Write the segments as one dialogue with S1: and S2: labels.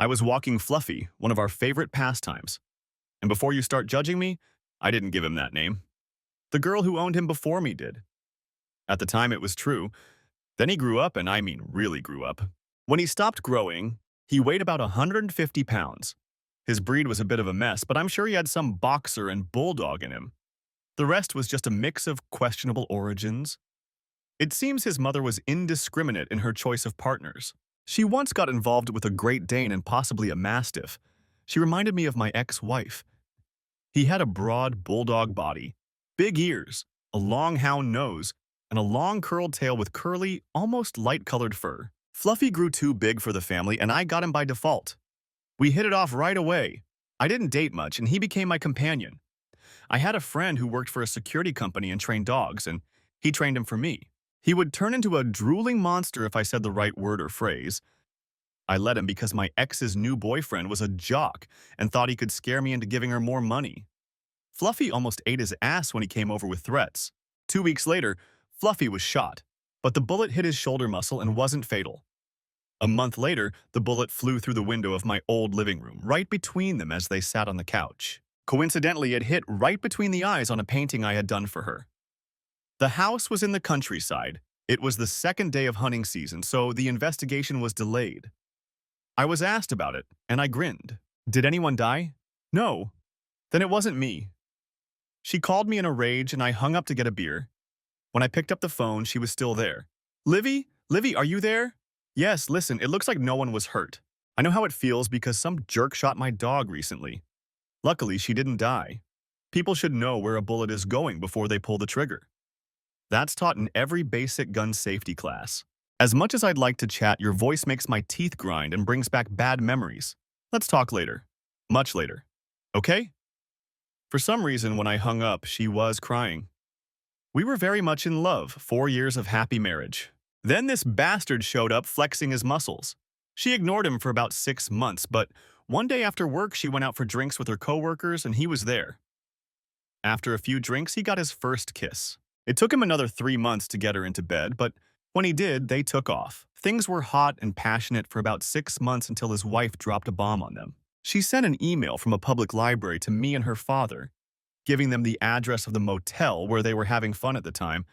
S1: I was walking Fluffy, one of our favorite pastimes. And before you start judging me, I didn't give him that name. The girl who owned him before me did. At the time, it was true. Then he grew up, and I mean really grew up. When he stopped growing, he weighed about 150 pounds. His breed was a bit of a mess, but I'm sure he had some boxer and bulldog in him. The rest was just a mix of questionable origins. It seems his mother was indiscriminate in her choice of partners. She once got involved with a Great Dane and possibly a Mastiff. She reminded me of my ex-wife. He had a broad bulldog body, big ears, a long hound nose, and a long curled tail with curly, almost light-colored fur. Fluffy grew too big for the family, and I got him by default. We hit it off right away. I didn't date much, and he became my companion. I had a friend who worked for a security company and trained dogs, and he trained him for me. He would turn into a drooling monster if I said the right word or phrase. I let him because my ex's new boyfriend was a jock and thought he could scare me into giving her more money. Fluffy almost ate his ass when he came over with threats. 2 weeks later, Fluffy was shot, but the bullet hit his shoulder muscle and wasn't fatal. A month later, the bullet flew through the window of my old living room, right between them as they sat on the couch. Coincidentally, it hit right between the eyes on a painting I had done for her. The house was in the countryside. It was the second day of hunting season, so the investigation was delayed. I was asked about it, and I grinned. Did anyone die? No. Then it wasn't me. She called me in a rage, and I hung up to get a beer. When I picked up the phone, she was still there. Livy? Livy, are you there? Yes, listen, it looks like no one was hurt. I know how it feels because some jerk shot my dog recently. Luckily, she didn't die. People should know where a bullet is going before they pull the trigger. That's taught in every basic gun safety class. As much as I'd like to chat, your voice makes my teeth grind and brings back bad memories. Let's talk later. Much later. Okay? For some reason, when I hung up, she was crying. We were very much in love, 4 years of happy marriage. Then this bastard showed up flexing his muscles. She ignored him for about 6 months, but one day after work, she went out for drinks with her coworkers and he was there. After a few drinks, he got his first kiss. It took him another 3 months to get her into bed, but when he did, they took off. Things were hot and passionate for about 6 months until his wife dropped a bomb on them. She sent an email from a public library to me and her father, giving them the address of the motel where they were having fun at the time.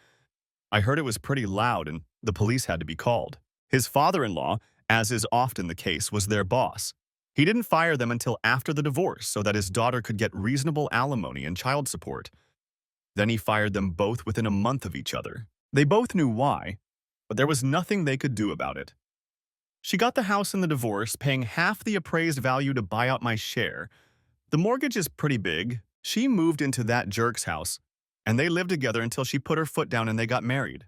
S1: I heard it was pretty loud and the police had to be called. His father-in-law, as is often the case, was their boss. He didn't fire them until after the divorce so that his daughter could get reasonable alimony and child support. Then he fired them both within a month of each other. They both knew why, but there was nothing they could do about it. She got the house in the divorce, paying half the appraised value to buy out my share. The mortgage is pretty big. She moved into that jerk's house, and they lived together until she put her foot down and they got married.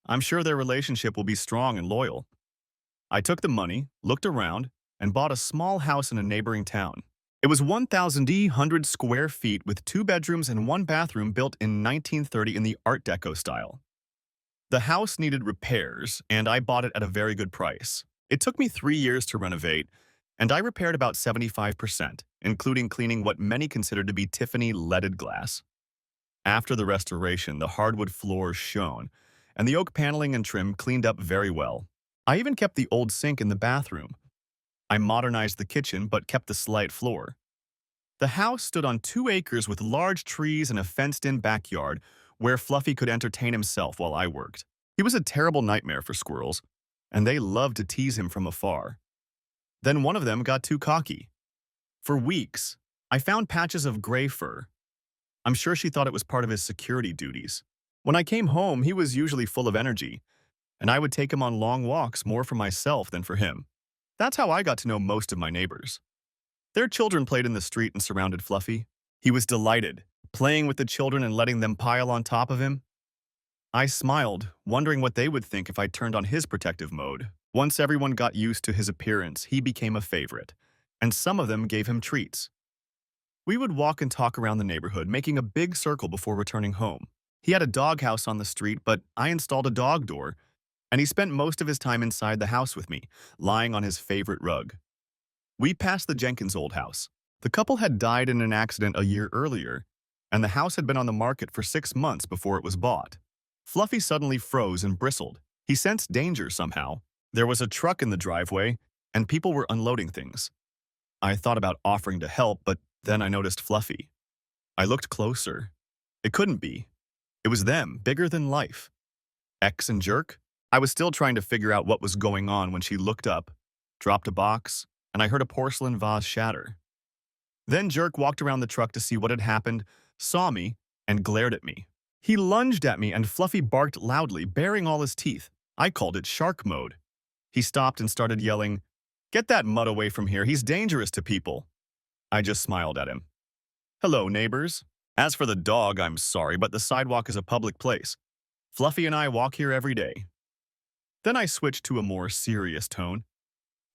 S1: I'm sure their relationship will be strong and loyal. I took the money, looked around, and bought a small house in a neighboring town. It was 1,100 square feet with 2 bedrooms and 1 bathroom built in 1930 in the Art Deco style. The house needed repairs, and I bought it at a very good price. It took me 3 years to renovate, and I repaired about 75%, including cleaning what many consider to be Tiffany leaded glass. After the restoration, the hardwood floors shone, and the oak paneling and trim cleaned up very well. I even kept the old sink in the bathroom. I modernized the kitchen but kept the slate floor. The house stood on 2 acres with large trees and a fenced-in backyard where Fluffy could entertain himself while I worked. He was a terrible nightmare for squirrels, and they loved to tease him from afar. Then one of them got too cocky. For weeks, I found patches of gray fur. I'm sure she thought it was part of his security duties. When I came home, he was usually full of energy, and I would take him on long walks more for myself than for him. That's how I got to know most of my neighbors. Their children played in the street and surrounded Fluffy. He was delighted, playing with the children and letting them pile on top of him. I smiled, wondering what they would think if I turned on his protective mode. Once everyone got used to his appearance, he became a favorite, and some of them gave him treats. We would walk and talk around the neighborhood, making a big circle before returning home. He had a doghouse on the street, but I installed a dog door, and he spent most of his time inside the house with me, lying on his favorite rug. We passed the Jenkins old house. The couple had died in an accident a year earlier, and the house had been on the market for 6 months before it was bought. Fluffy suddenly froze and bristled. He sensed danger somehow. There was a truck in the driveway, and people were unloading things. I thought about offering to help, but then I noticed Fluffy. I looked closer. It couldn't be. It was them, bigger than life. X and Jerk? I was still trying to figure out what was going on when she looked up, dropped a box, and I heard a porcelain vase shatter. Then Jerk walked around the truck to see what had happened, saw me, and glared at me. He lunged at me and Fluffy barked loudly, baring all his teeth. I called it shark mode. He stopped and started yelling, "Get that mutt away from here, he's dangerous to people." I just smiled at him. "Hello, neighbors. As for the dog, I'm sorry, but the sidewalk is a public place. Fluffy and I walk here every day." Then I switched to a more serious tone.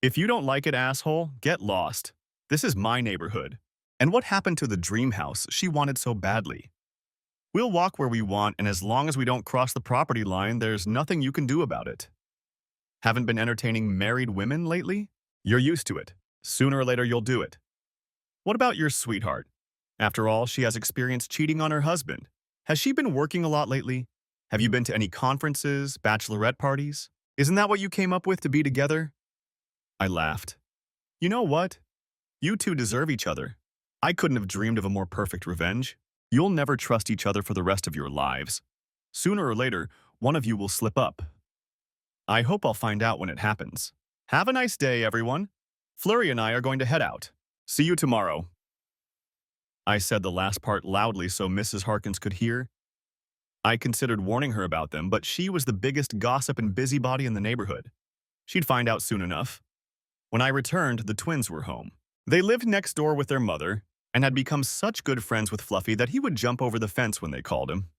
S1: "If you don't like it, asshole, get lost. This is my neighborhood. And what happened to the dream house she wanted so badly? We'll walk where we want, and as long as we don't cross the property line, there's nothing you can do about it. Haven't been entertaining married women lately? You're used to it. Sooner or later, you'll do it. What about your sweetheart? After all, she has experienced cheating on her husband. Has she been working a lot lately? Have you been to any conferences, bachelorette parties? Isn't that what you came up with to be together?" I laughed. "You know what? You two deserve each other. I couldn't have dreamed of a more perfect revenge. You'll never trust each other for the rest of your lives. Sooner or later, one of you will slip up. I hope I'll find out when it happens. Have a nice day, everyone. Flurry and I are going to head out. See you tomorrow." I said the last part loudly so Mrs. Harkins could hear. I considered warning her about them, but she was the biggest gossip and busybody in the neighborhood. She'd find out soon enough. When I returned, the twins were home. They lived next door with their mother and had become such good friends with Fluffy that he would jump over the fence when they called him.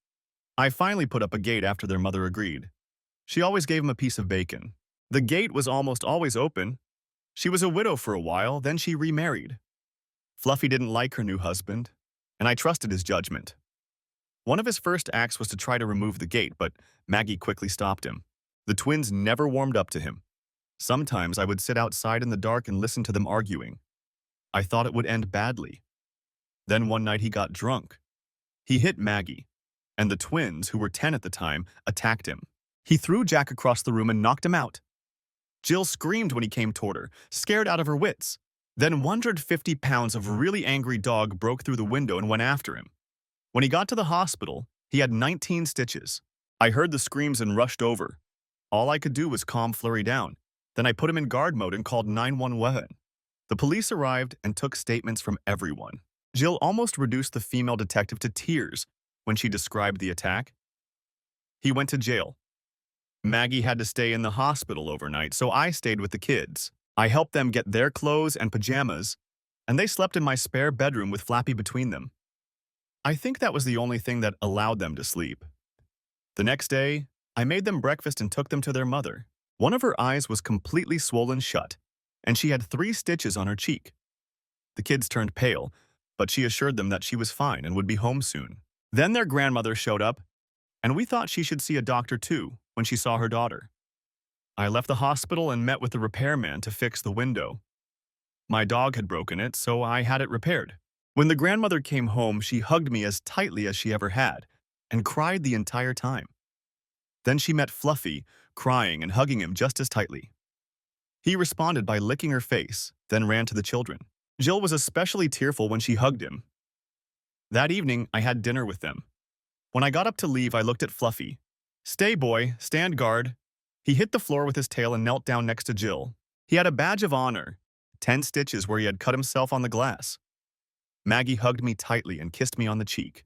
S1: I finally put up a gate after their mother agreed. She always gave him a piece of bacon. The gate was almost always open. She was a widow for a while, then she remarried. Fluffy didn't like her new husband, and I trusted his judgment. One of his first acts was to try to remove the gate, but Maggie quickly stopped him. The twins never warmed up to him. Sometimes I would sit outside in the dark and listen to them arguing. I thought it would end badly. Then one night he got drunk. He hit Maggie, and the twins, who were 10 at the time, attacked him. He threw Jack across the room and knocked him out. Jill screamed when he came toward her, scared out of her wits. Then 150 pounds of really angry dog broke through the window and went after him. When he got to the hospital, he had 19 stitches. I heard the screams and rushed over. All I could do was calm Flurry down. Then I put him in guard mode and called 911. The police arrived and took statements from everyone. Jill almost reduced the female detective to tears when she described the attack. He went to jail. Maggie had to stay in the hospital overnight, so I stayed with the kids. I helped them get their clothes and pajamas, and they slept in my spare bedroom with Flappy between them. I think that was the only thing that allowed them to sleep. The next day, I made them breakfast and took them to their mother. One of her eyes was completely swollen shut, and she had 3 stitches on her cheek. The kids turned pale, but she assured them that she was fine and would be home soon. Then their grandmother showed up, and we thought she should see a doctor too when she saw her daughter. I left the hospital and met with the repairman to fix the window. My dog had broken it, so I had it repaired. When the grandmother came home, she hugged me as tightly as she ever had and cried the entire time. Then she met Fluffy, crying and hugging him just as tightly. He responded by licking her face, then ran to the children. Jill was especially tearful when she hugged him. That evening, I had dinner with them. When I got up to leave, I looked at Fluffy. "Stay, boy, stand guard." He hit the floor with his tail and knelt down next to Jill. He had a badge of honor, 10 stitches where he had cut himself on the glass. Maggie hugged me tightly and kissed me on the cheek.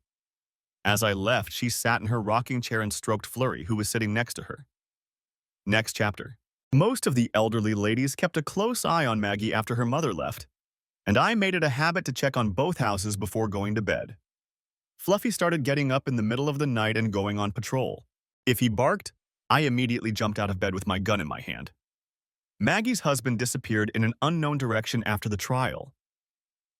S1: As I left, she sat in her rocking chair and stroked Flurry, who was sitting next to her. Next chapter. Most of the elderly ladies kept a close eye on Maggie after her mother left, and I made it a habit to check on both houses before going to bed. Fluffy started getting up in the middle of the night and going on patrol. If he barked, I immediately jumped out of bed with my gun in my hand. Maggie's husband disappeared in an unknown direction after the trial.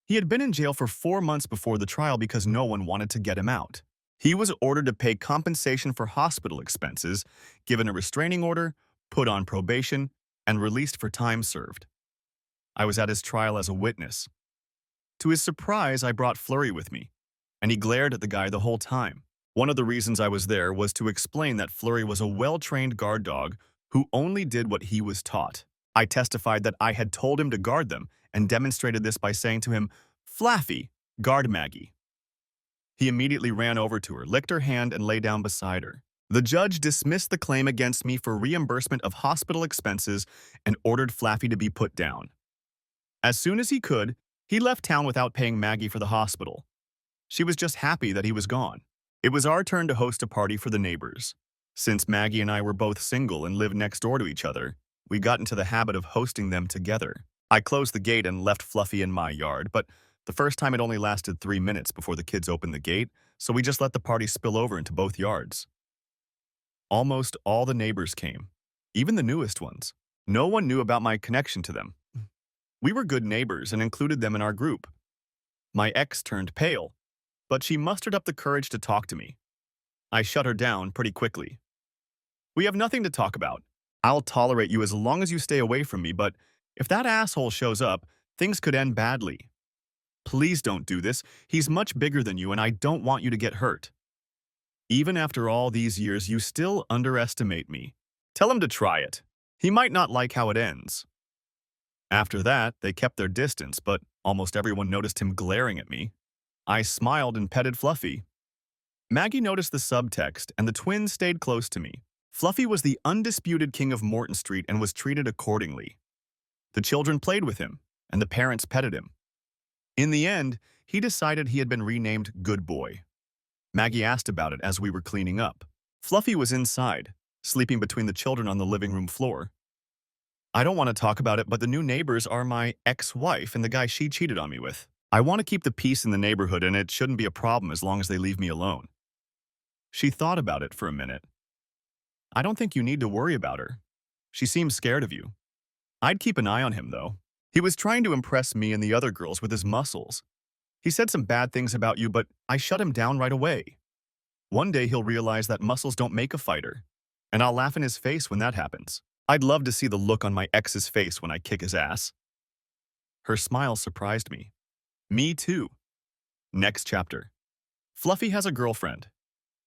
S1: He had been in jail for 4 months before the trial because no one wanted to get him out. He was ordered to pay compensation for hospital expenses, given a restraining order, put on probation, and released for time served. I was at his trial as a witness. To his surprise, I brought Flurry with me, and he glared at the guy the whole time. One of the reasons I was there was to explain that Flurry was a well-trained guard dog who only did what he was taught. I testified that I had told him to guard them and demonstrated this by saying to him, "Flaffy, guard Maggie." He immediately ran over to her, licked her hand, and lay down beside her. The judge dismissed the claim against me for reimbursement of hospital expenses and ordered Flaffy to be put down. As soon as he could, he left town without paying Maggie for the hospital. She was just happy that he was gone. It was our turn to host a party for the neighbors. Since Maggie and I were both single and lived next door to each other, we got into the habit of hosting them together. I closed the gate and left Fluffy in my yard, but the first time it only lasted 3 minutes before the kids opened the gate, so we just let the party spill over into both yards. Almost all the neighbors came, even the newest ones. No one knew about my connection to them. We were good neighbors and included them in our group. My ex turned pale, but she mustered up the courage to talk to me. I shut her down pretty quickly. "We have nothing to talk about. I'll tolerate you as long as you stay away from me, but if that asshole shows up, things could end badly. Please don't do this. He's much bigger than you and I don't want you to get hurt. Even after all these years, you still underestimate me. Tell him to try it. He might not like how it ends." After that, they kept their distance, but almost everyone noticed him glaring at me. I smiled and petted Fluffy. Maggie noticed the subtext, and the twins stayed close to me. Fluffy was the undisputed king of Morton Street and was treated accordingly. The children played with him, and the parents petted him. In the end, he decided he had been renamed Good Boy. Maggie asked about it as we were cleaning up. Fluffy was inside, sleeping between the children on the living room floor. "I don't want to talk about it, but the new neighbors are my ex-wife and the guy she cheated on me with. I want to keep the peace in the neighborhood and it shouldn't be a problem as long as they leave me alone." She thought about it for a minute. "I don't think you need to worry about her. She seems scared of you. I'd keep an eye on him, though. He was trying to impress me and the other girls with his muscles. He said some bad things about you, but I shut him down right away. One day he'll realize that muscles don't make a fighter, and I'll laugh in his face when that happens. I'd love to see the look on my ex's face when I kick his ass." Her smile surprised me. Me too. Next chapter. Fluffy has a girlfriend.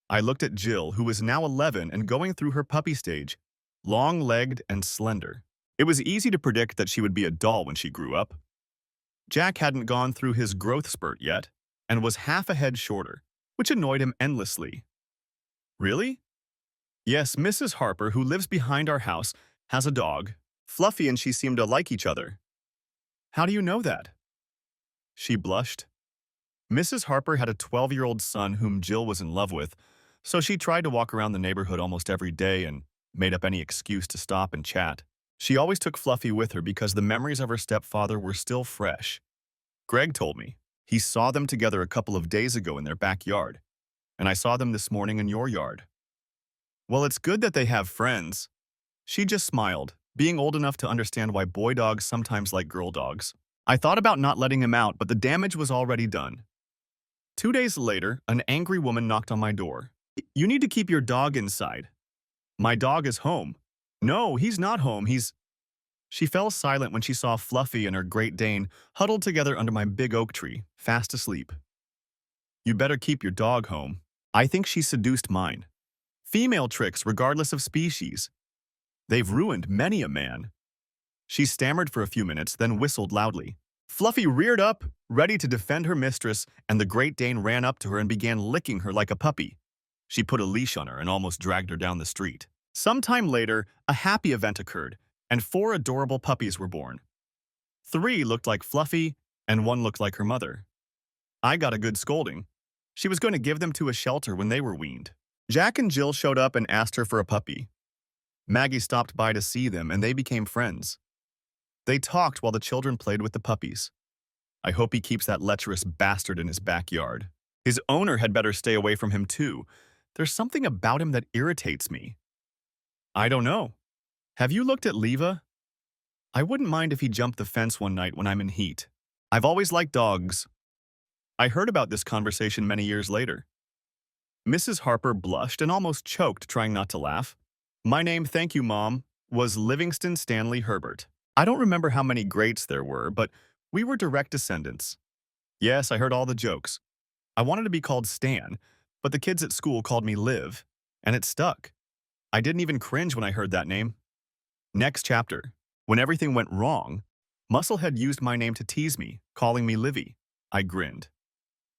S1: I looked at Jill, who was now 11 and going through her puppy stage, long-legged and slender. It was easy to predict that she would be a doll when she grew up. Jack hadn't gone through his growth spurt yet and was half a head shorter, which annoyed him endlessly. "Really?" "Yes, Mrs. Harper, who lives behind our house, has a dog. Fluffy and she seem to like each other." "How do you know that?" She blushed. Mrs. Harper had a 12-year-old son whom Jill was in love with, so she tried to walk around the neighborhood almost every day and made up any excuse to stop and chat. She always took Fluffy with her because the memories of her stepfather were still fresh. Greg told me he saw them together a couple of days ago in their backyard, and I saw them this morning in your yard. "Well, it's good that they have friends." She just smiled, being old enough to understand why boy dogs sometimes like girl dogs. I thought about not letting him out, but the damage was already done. 2 days later, an angry woman knocked on my door. "You need to keep your dog inside." "My dog is home." "No, he's not home, he's—" She fell silent when she saw Fluffy and her Great Dane huddled together under my big oak tree, fast asleep. "You better keep your dog home." I think she seduced mine. Female tricks regardless of species. They've ruined many a man. She stammered for a few minutes, then whistled loudly. Fluffy reared up, ready to defend her mistress, and the Great Dane ran up to her and began licking her like a puppy. She put a leash on her and almost dragged her down the street. Sometime later, a happy event occurred, and 4 adorable puppies were born. 3 looked like Fluffy, and 1 looked like her mother. I got a good scolding. She was going to give them to a shelter when they were weaned. Jack and Jill showed up and asked her for a puppy. Maggie stopped by to see them, and they became friends. They talked while the children played with the puppies. I hope he keeps that lecherous bastard in his backyard. His owner had better stay away from him too. There's something about him that irritates me. I don't know. Have you looked at Leva? I wouldn't mind if he jumped the fence one night when I'm in heat. I've always liked dogs. I heard about this conversation many years later. Mrs. Harper blushed and almost choked, trying not to laugh. My name, thank you, Mom, was Livingston Stanley Herbert. I don't remember how many greats there were, but we were direct descendants. Yes, I heard all the jokes. I wanted to be called Stan, but the kids at school called me Liv, and it stuck. I didn't even cringe when I heard that name. Next chapter. When everything went wrong, Musclehead used my name to tease me, calling me Livy. I grinned.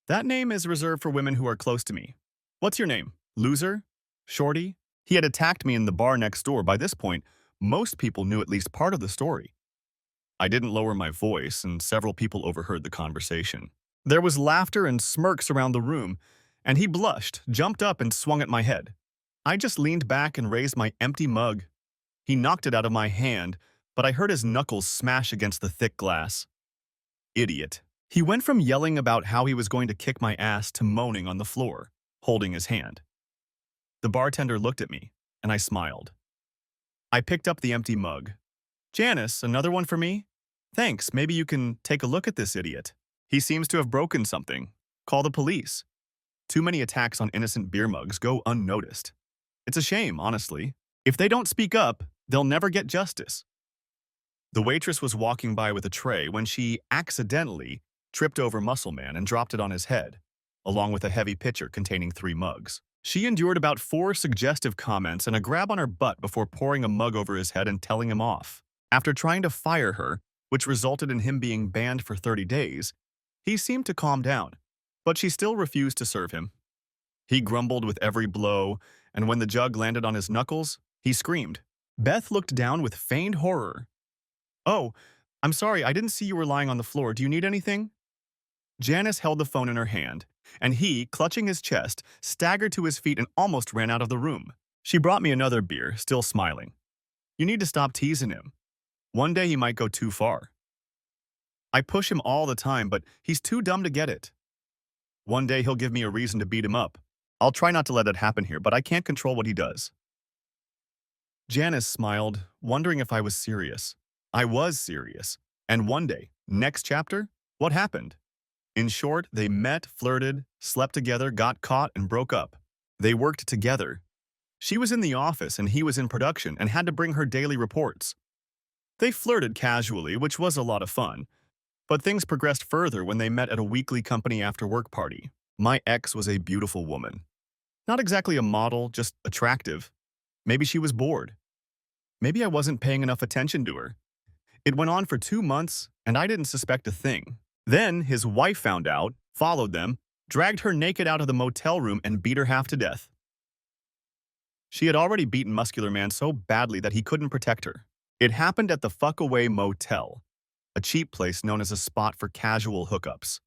S1: That name is reserved for women who are close to me. What's your name? Loser? Shorty? He had attacked me in the bar next door. By this point, most people knew at least part of the story. I didn't lower my voice, and several people overheard the conversation. There was laughter and smirks around the room, and he blushed, jumped up, and swung at my head. I just leaned back and raised my empty mug. He knocked it out of my hand, but I heard his knuckles smash against the thick glass. Idiot. He went from yelling about how he was going to kick my ass to moaning on the floor, holding his hand. The bartender looked at me, and I smiled. I picked up the empty mug. Janice, another one for me? Thanks, maybe you can take a look at this idiot. He seems to have broken something. Call the police. Too many attacks on innocent beer mugs go unnoticed. It's a shame, honestly. If they don't speak up, they'll never get justice. The waitress was walking by with a tray when she accidentally tripped over Muscle Man and dropped it on his head, along with a heavy pitcher containing 3 mugs. She endured about 4 suggestive comments and a grab on her butt before pouring a mug over his head and telling him off. After trying to fire her, which resulted in him being banned for 30 days, he seemed to calm down, but she still refused to serve him. He grumbled with every blow, and when the jug landed on his knuckles, he screamed. Beth looked down with feigned horror. Oh, I'm sorry, I didn't see you were lying on the floor. Do you need anything? Janice held the phone in her hand, and he, clutching his chest, staggered to his feet and almost ran out of the room. She brought me another beer, still smiling. You need to stop teasing him. One day he might go too far. I push him all the time, but he's too dumb to get it. One day he'll give me a reason to beat him up. I'll try not to let it happen here, but I can't control what he does. Janice smiled, wondering if I was serious. I was serious. And one day, next chapter, what happened? In short, they met, flirted, slept together, got caught, and broke up. They worked together. She was in the office and he was in production and had to bring her daily reports. They flirted casually, which was a lot of fun. But things progressed further when they met at a weekly company after-work party. My ex was a beautiful woman. Not exactly a model, just attractive. Maybe she was bored. Maybe I wasn't paying enough attention to her. It went on for 2 months, and I didn't suspect a thing. Then his wife found out, followed them, dragged her naked out of the motel room, and beat her half to death. She had already beaten Muscular Man so badly that he couldn't protect her. It happened at the Fuckaway Motel, a cheap place known as a spot for casual hookups.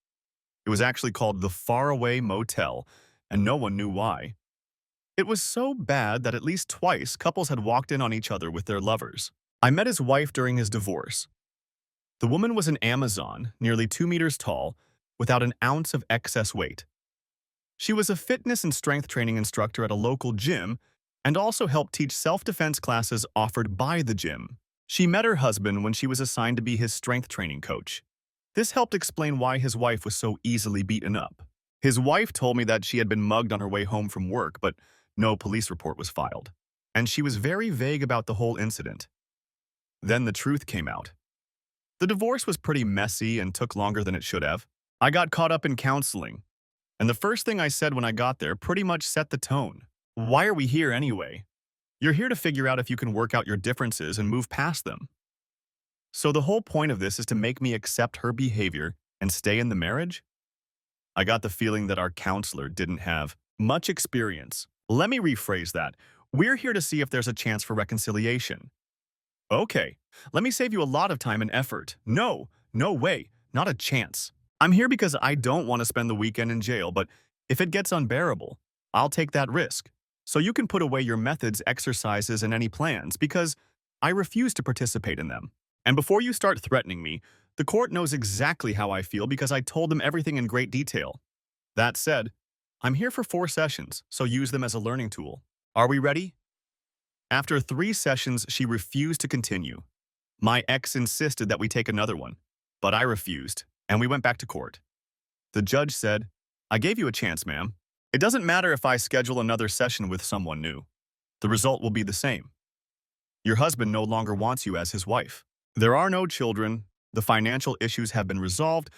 S1: It was actually called the Faraway Motel, and no one knew why. It was so bad that at least twice couples had walked in on each other with their lovers. I met his wife during his divorce. The woman was an Amazon, nearly 2 meters tall, without an ounce of excess weight. She was a fitness and strength training instructor at a local gym and also helped teach self-defense classes offered by the gym. She met her husband when she was assigned to be his strength training coach. This helped explain why his wife was so easily beaten up. His wife told me that she had been mugged on her way home from work, but no police report was filed. And she was very vague about the whole incident. Then the truth came out. The divorce was pretty messy and took longer than it should have. I got caught up in counseling, and the first thing I said when I got there pretty much set the tone. Why are we here anyway? You're here to figure out if you can work out your differences and move past them. So the whole point of this is to make me accept her behavior and stay in the marriage? I got the feeling that our counselor didn't have much experience. Let me rephrase that. We're here to see if there's a chance for reconciliation. Okay, let me save you a lot of time and effort. No way, not a chance. I'm here because I don't want to spend the weekend in jail, but if it gets unbearable, I'll take that risk. So you can put away your methods, exercises, and any plans because I refuse to participate in them. And before you start threatening me, the court knows exactly how I feel because I told them everything in great detail. That said, I'm here for 4 sessions, so use them as a learning tool. Are we ready? After 3 sessions, she refused to continue. My ex insisted that we take another one, but I refused, and we went back to court. The judge said, I gave you a chance, ma'am. It doesn't matter if I schedule another session with someone new. The result will be the same. Your husband no longer wants you as his wife. There are no children, the financial issues have been resolved,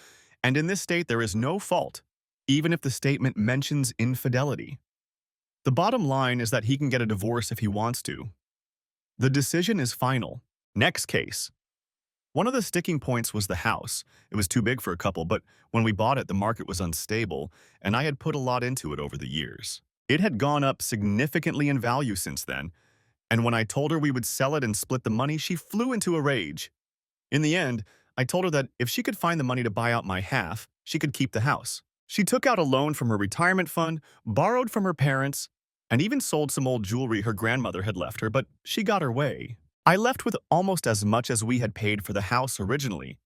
S1: and in this state there is no fault, even if the statement mentions infidelity. The bottom line is that he can get a divorce if he wants to. The decision is final. Next case. One of the sticking points was the house. It was too big for a couple, but when we bought it, the market was unstable, and I had put a lot into it over the years. It had gone up significantly in value since then, and when I told her we would sell it and split the money, she flew into a rage. In the end, I told her that if she could find the money to buy out my half, she could keep the house. She took out a loan from her retirement fund, borrowed from her parents, and even sold some old jewelry her grandmother had left her, but she got her way. I left with almost as much as we had paid for the house originally,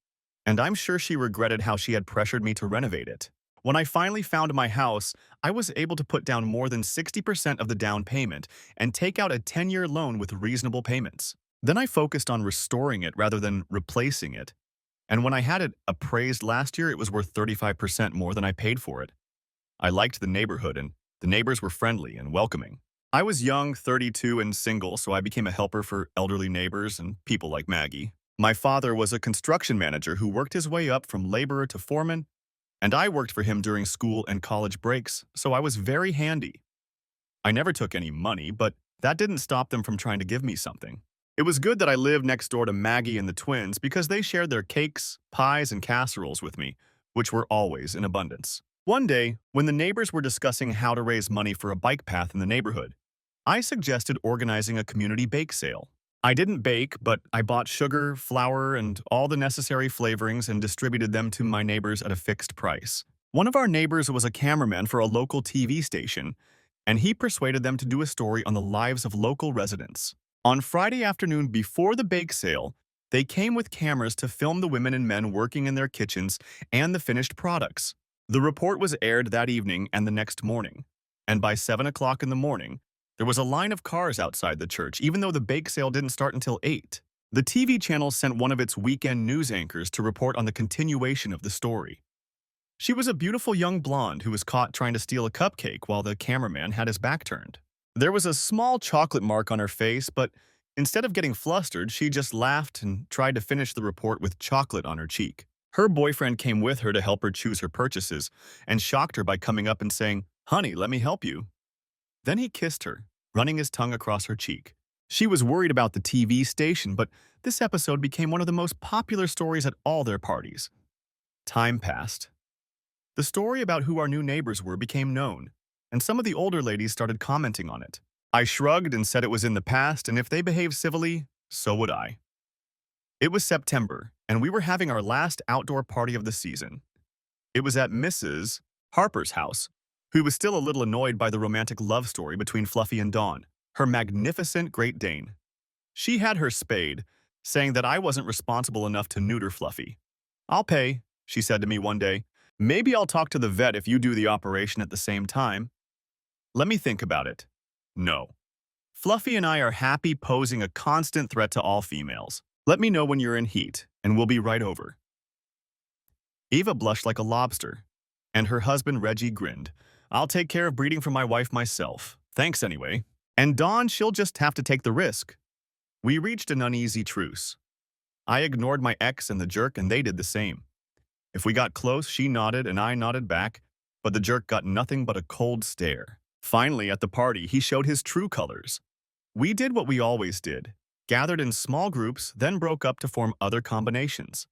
S1: and I'm sure she regretted how she had pressured me to renovate it. When I finally found my house, I was able to put down more than 60% of the down payment and take out a 10-year loan with reasonable payments. Then I focused on restoring it rather than replacing it, and when I had it appraised last year, it was worth 35% more than I paid for it. I liked the neighborhood, and the neighbors were friendly and welcoming. I was young, 32, and single, so I became a helper for elderly neighbors and people like Maggie. My father was a construction manager who worked his way up from laborer to foreman, and I worked for him during school and college breaks, so I was very handy. I never took any money, but that didn't stop them from trying to give me something. It was good that I lived next door to Maggie and the twins because they shared their cakes, pies, and casseroles with me, which were always in abundance. One day, when the neighbors were discussing how to raise money for a bike path in the neighborhood, I suggested organizing a community bake sale. I didn't bake, but I bought sugar, flour, and all the necessary flavorings and distributed them to my neighbors at a fixed price. One of our neighbors was a cameraman for a local TV station, and he persuaded them to do a story on the lives of local residents. On Friday afternoon before the bake sale, they came with cameras to film the women and men working in their kitchens and the finished products. The report was aired that evening and the next morning, and by 7 o'clock in the morning, there was a line of cars outside the church, even though the bake sale didn't start until 8. The TV channel sent one of its weekend news anchors to report on the continuation of the story. She was a beautiful young blonde who was caught trying to steal a cupcake while the cameraman had his back turned. There was a small chocolate mark on her face, but instead of getting flustered, she just laughed and tried to finish the report with chocolate on her cheek. Her boyfriend came with her to help her choose her purchases and shocked her by coming up and saying, "Honey, let me help you." Then he kissed her, running his tongue across her cheek. She was worried about the TV station, but this episode became one of the most popular stories at all their parties. Time passed. The story about who our new neighbors were became known, and some of the older ladies started commenting on it. I shrugged and said it was in the past, and if they behaved civilly, so would I. It was September, and we were having our last outdoor party of the season. It was at Mrs. Harper's house, who was still a little annoyed by the romantic love story between Fluffy and Dawn, her magnificent Great Dane. She had her spayed, saying that I wasn't responsible enough to neuter Fluffy. "I'll pay," she said to me one day. "Maybe I'll talk to the vet if you do the operation at the same time." Let me think about it. No. Fluffy and I are happy posing a constant threat to all females. Let me know when you're in heat, and we'll be right over. Eva blushed like a lobster, and her husband Reggie grinned. "I'll take care of breeding for my wife myself. Thanks anyway." And Dawn, she'll just have to take the risk. We reached an uneasy truce. I ignored my ex and the jerk, and they did the same. If we got close, she nodded and I nodded back, but the jerk got nothing but a cold stare. Finally, at the party, he showed his true colors. We did what we always did, gathered in small groups, then broke up to form other combinations.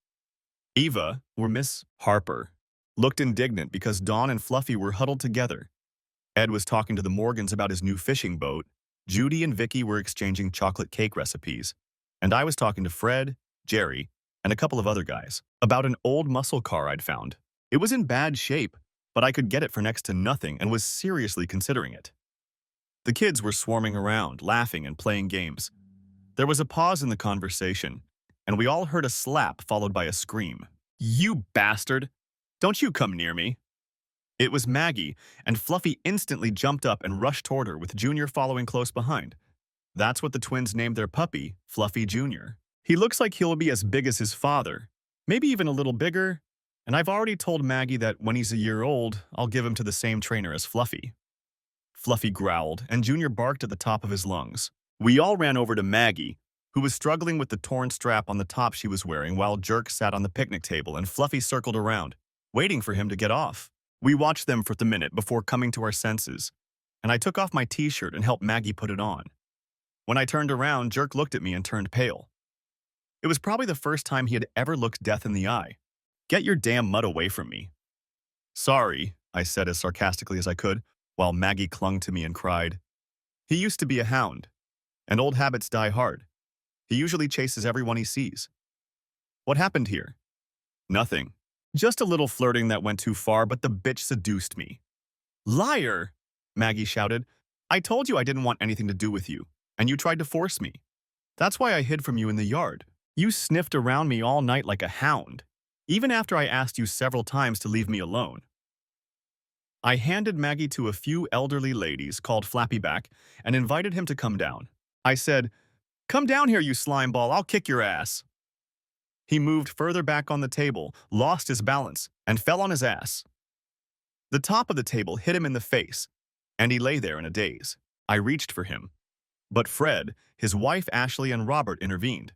S1: Eva, or Miss Harper, looked indignant because Dawn and Fluffy were huddled together. Ed was talking to the Morgans about his new fishing boat, Judy and Vicky were exchanging chocolate cake recipes, and I was talking to Fred, Jerry, and a couple of other guys about an old muscle car I'd found. It was in bad shape, but I could get it for next to nothing and was seriously considering it. The kids were swarming around, laughing and playing games. There was a pause in the conversation, and we all heard a slap followed by a scream. "You bastard! Don't you come near me!" It was Maggie, and Fluffy instantly jumped up and rushed toward her with Junior following close behind. That's what the twins named their puppy, Fluffy Jr. He looks like he'll be as big as his father, maybe even a little bigger, and I've already told Maggie that when he's a year old, I'll give him to the same trainer as Fluffy. Fluffy growled, and Junior barked at the top of his lungs. We all ran over to Maggie, who was struggling with the torn strap on the top she was wearing while Jerk sat on the picnic table and Fluffy circled around, waiting for him to get off. We watched them for a minute before coming to our senses, and I took off my t-shirt and helped Maggie put it on. When I turned around, Jerk looked at me and turned pale. It was probably the first time he had ever looked death in the eye. "Get your damn mud away from me." "Sorry," I said as sarcastically as I could, while Maggie clung to me and cried. "He used to be a hound, and old habits die hard. He usually chases everyone he sees." "What happened here?" "Nothing. Just a little flirting that went too far, but the bitch seduced me." "Liar!" Maggie shouted. "I told you I didn't want anything to do with you, and you tried to force me. That's why I hid from you in the yard. You sniffed around me all night like a hound, even after I asked you several times to leave me alone." I handed Maggie to a few elderly ladies called Flappyback and invited him to come down. I said, "Come down here, you slime ball, I'll kick your ass." He moved further back on the table, lost his balance, and fell on his ass. The top of the table hit him in the face, and he lay there in a daze. I reached for him, but Fred, his wife Ashley, and Robert intervened.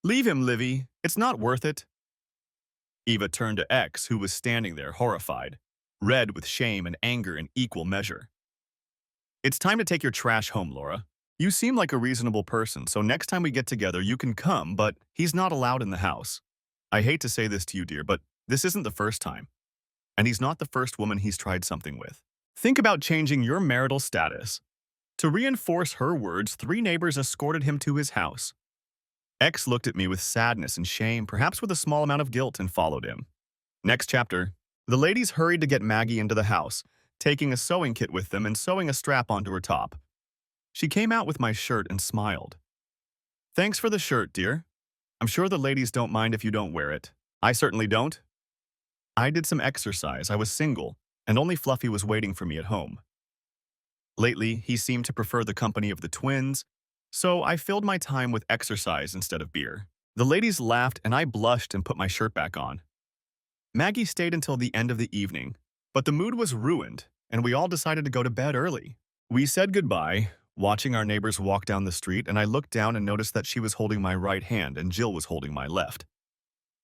S1: "Leave him, Livy. It's not worth it." Eva turned to X, who was standing there horrified, red with shame and anger in equal measure. "It's time to take your trash home, Laura. You seem like a reasonable person, so next time we get together you can come, but he's not allowed in the house. I hate to say this to you, dear, but this isn't the first time. And he's not the first woman he's tried something with. Think about changing your marital status." To reinforce her words, 3 neighbors escorted him to his house. X looked at me with sadness and shame, perhaps with a small amount of guilt, and followed him. Next chapter. The ladies hurried to get Maggie into the house, taking a sewing kit with them and sewing a strap onto her top. She came out with my shirt and smiled. "Thanks for the shirt, dear. I'm sure the ladies don't mind if you don't wear it. I certainly don't." I did some exercise. I was single, and only Fluffy was waiting for me at home. Lately, he seemed to prefer the company of the twins, so I filled my time with exercise instead of beer. The ladies laughed, and I blushed and put my shirt back on. Maggie stayed until the end of the evening, but the mood was ruined, and we all decided to go to bed early. We said goodbye, watching our neighbors walk down the street, and I looked down and noticed that she was holding my right hand and Jill was holding my left.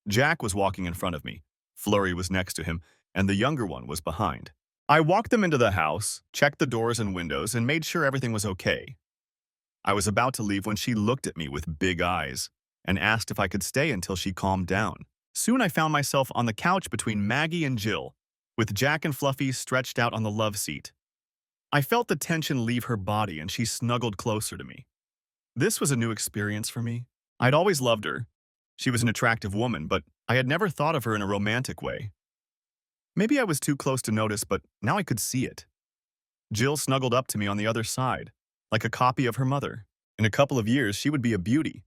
S1: Jack was walking in front of me, Flurry was next to him, and the younger one was behind. I walked them into the house, checked the doors and windows, and made sure everything was okay. I was about to leave when she looked at me with big eyes and asked if I could stay until she calmed down. Soon I found myself on the couch between Maggie and Jill, with Jack and Fluffy stretched out on the love seat. I felt the tension leave her body and she snuggled closer to me. This was a new experience for me. I'd always loved her. She was an attractive woman, but I had never thought of her in a romantic way. Maybe I was too close to notice, but now I could see it. Jill snuggled up to me on the other side, like a copy of her mother. In a couple of years, she would be a beauty.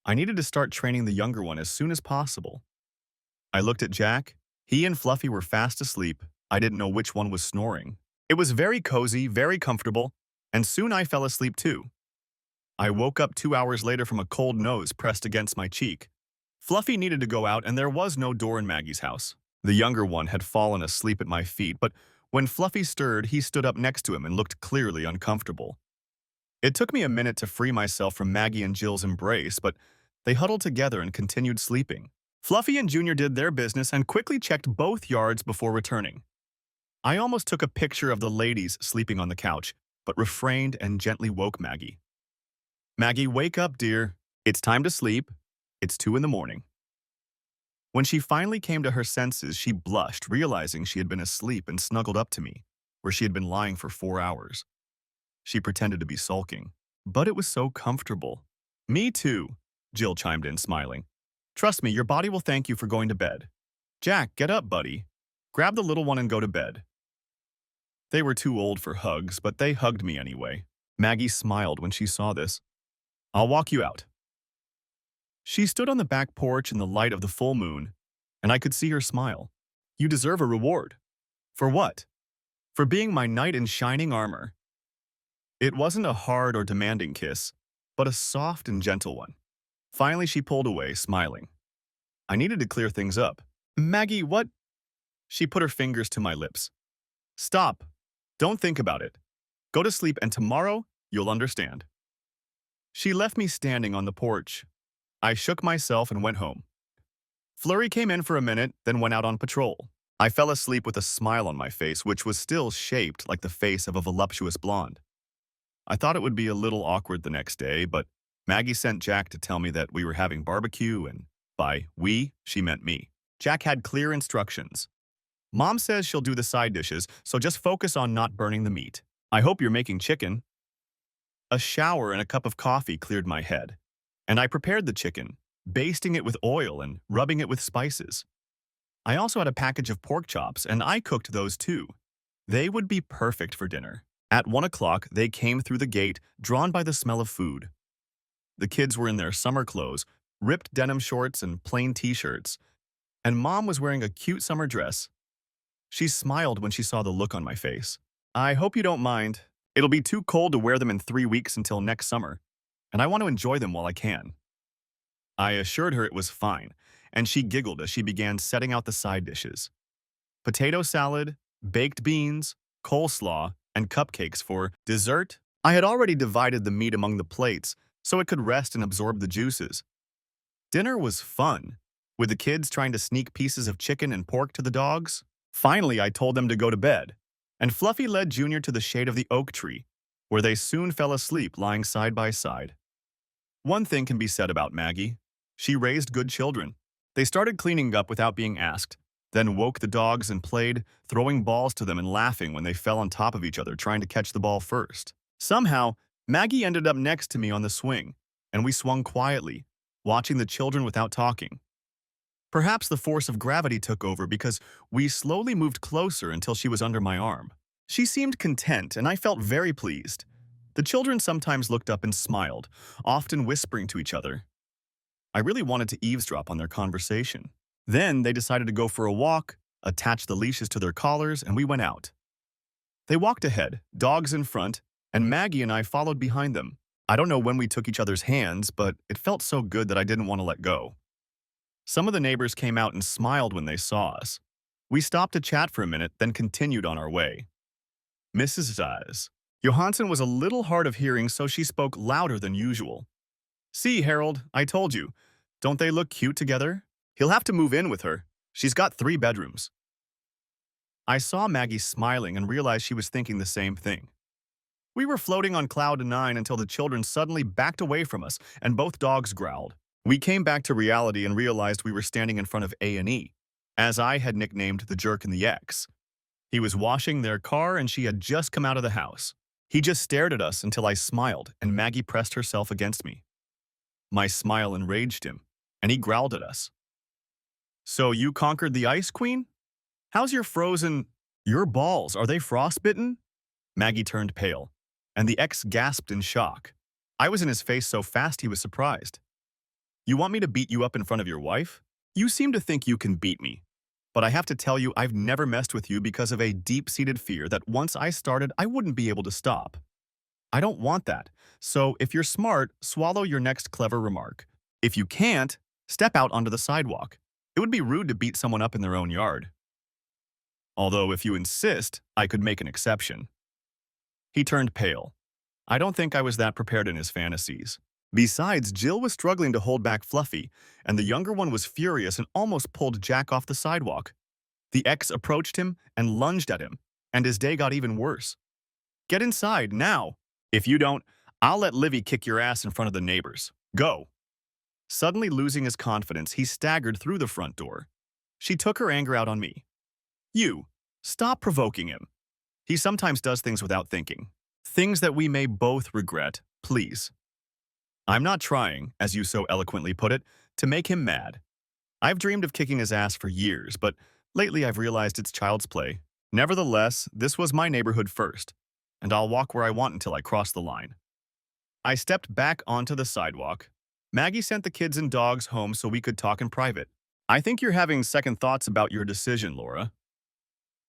S1: I needed to start training the younger one as soon as possible. I looked at Jack. He and Fluffy were fast asleep. I didn't know which one was snoring. It was very cozy, very comfortable, and soon I fell asleep too. I woke up 2 hours later from a cold nose pressed against my cheek. Fluffy needed to go out, and there was no door in Maggie's house. The younger one had fallen asleep at my feet, but when Fluffy stirred, he stood up next to him and looked clearly uncomfortable. It took me a minute to free myself from Maggie and Jill's embrace, but they huddled together and continued sleeping. Fluffy and Junior did their business and quickly checked both yards before returning. I almost took a picture of the ladies sleeping on the couch, but refrained and gently woke Maggie. "Maggie, wake up, dear. It's time to sleep. It's 2 in the morning." When she finally came to her senses, she blushed, realizing she had been asleep, and snuggled up to me, where she had been lying for 4 hours. She pretended to be sulking, but it was so comfortable. "Me too," Jill chimed in, smiling. "Trust me, your body will thank you for going to bed. Jack, get up, buddy. Grab the little one and go to bed." They were too old for hugs, but they hugged me anyway. Maggie smiled when she saw this. "I'll walk you out." She stood on the back porch in the light of the full moon, and I could see her smile. "You deserve a reward." "For what?" "For being my knight in shining armor." It wasn't a hard or demanding kiss, but a soft and gentle one. Finally, she pulled away, smiling. I needed to clear things up. "Maggie, what?" She put her fingers to my lips. "Stop. Don't think about it. Go to sleep, and tomorrow you'll understand." She left me standing on the porch. I shook myself and went home. Flurry came in for a minute, then went out on patrol. I fell asleep with a smile on my face, which was still shaped like the face of a voluptuous blonde. I thought it would be a little awkward the next day, but Maggie sent Jack to tell me that we were having barbecue, and by we, she meant me. Jack had clear instructions. Mom says she'll do the side dishes, so just focus on not burning the meat. I hope you're making chicken. A shower and a cup of coffee cleared my head, and I prepared the chicken, basting it with oil and rubbing it with spices. I also had a package of pork chops, and I cooked those too. They would be perfect for dinner. At 1 o'clock, they came through the gate, drawn by the smell of food. The kids were in their summer clothes, ripped denim shorts and plain t-shirts, and Mom was wearing a cute summer dress. She smiled when she saw the look on my face. I hope you don't mind. It'll be too cold to wear them in 3 weeks until next summer, and I want to enjoy them while I can. I assured her it was fine, and she giggled as she began setting out the side dishes. Potato salad, baked beans, coleslaw, and cupcakes for dessert. I had already divided the meat among the plates so it could rest and absorb the juices. Dinner was fun, with the kids trying to sneak pieces of chicken and pork to the dogs. Finally, I told them to go to bed, and Fluffy led Junior to the shade of the oak tree, where they soon fell asleep lying side by side. One thing can be said about Maggie. She raised good children. They started cleaning up without being asked, then woke the dogs and played, throwing balls to them and laughing when they fell on top of each other trying to catch the ball first. Somehow, Maggie ended up next to me on the swing, and we swung quietly, watching the children without talking. Perhaps the force of gravity took over because we slowly moved closer until she was under my arm. She seemed content, and I felt very pleased. The children sometimes looked up and smiled, often whispering to each other. I really wanted to eavesdrop on their conversation. Then they decided to go for a walk, attached the leashes to their collars, and we went out. They walked ahead, dogs in front, and Maggie and I followed behind them. I don't know when we took each other's hands, but it felt so good that I didn't want to let go. Some of the neighbors came out and smiled when they saw us. We stopped to chat for a minute, then continued on our way. Mrs. Zaz. Johansson was a little hard of hearing, so she spoke louder than usual. See, Harold, I told you. Don't they look cute together? He'll have to move in with her. She's got 3 bedrooms. I saw Maggie smiling and realized she was thinking the same thing. We were floating on cloud 9 until the children suddenly backed away from us and both dogs growled. We came back to reality and realized we were standing in front of A&E, as I had nicknamed the jerk in the X. He was washing their car and she had just come out of the house. He just stared at us until I smiled and Maggie pressed herself against me. My smile enraged him, and he growled at us. So you conquered the Ice Queen? How's your frozen... Your balls, are they frostbitten? Maggie turned pale, and the ex gasped in shock. I was in his face so fast he was surprised. You want me to beat you up in front of your wife? You seem to think you can beat me. But I have to tell you, I've never messed with you because of a deep-seated fear that once I started, I wouldn't be able to stop. I don't want that. So if you're smart, swallow your next clever remark. If you can't, step out onto the sidewalk. It would be rude to beat someone up in their own yard. Although if you insist, I could make an exception. He turned pale. I don't think I was that prepared in his fantasies. Besides, Jill was struggling to hold back Fluffy, and the younger one was furious and almost pulled Jack off the sidewalk. The ex approached him and lunged at him, and his day got even worse. Get inside, now! If you don't, I'll let Livy kick your ass in front of the neighbors. Go! Suddenly losing his confidence, he staggered through the front door. She took her anger out on me. You, stop provoking him. He sometimes does things without thinking. Things that we may both regret, please. I'm not trying, as you so eloquently put it, to make him mad. I've dreamed of kicking his ass for years, but lately I've realized it's child's play. Nevertheless, this was my neighborhood first, and I'll walk where I want until I cross the line. I stepped back onto the sidewalk. Maggie sent the kids and dogs home so we could talk in private. I think you're having second thoughts about your decision, Laura.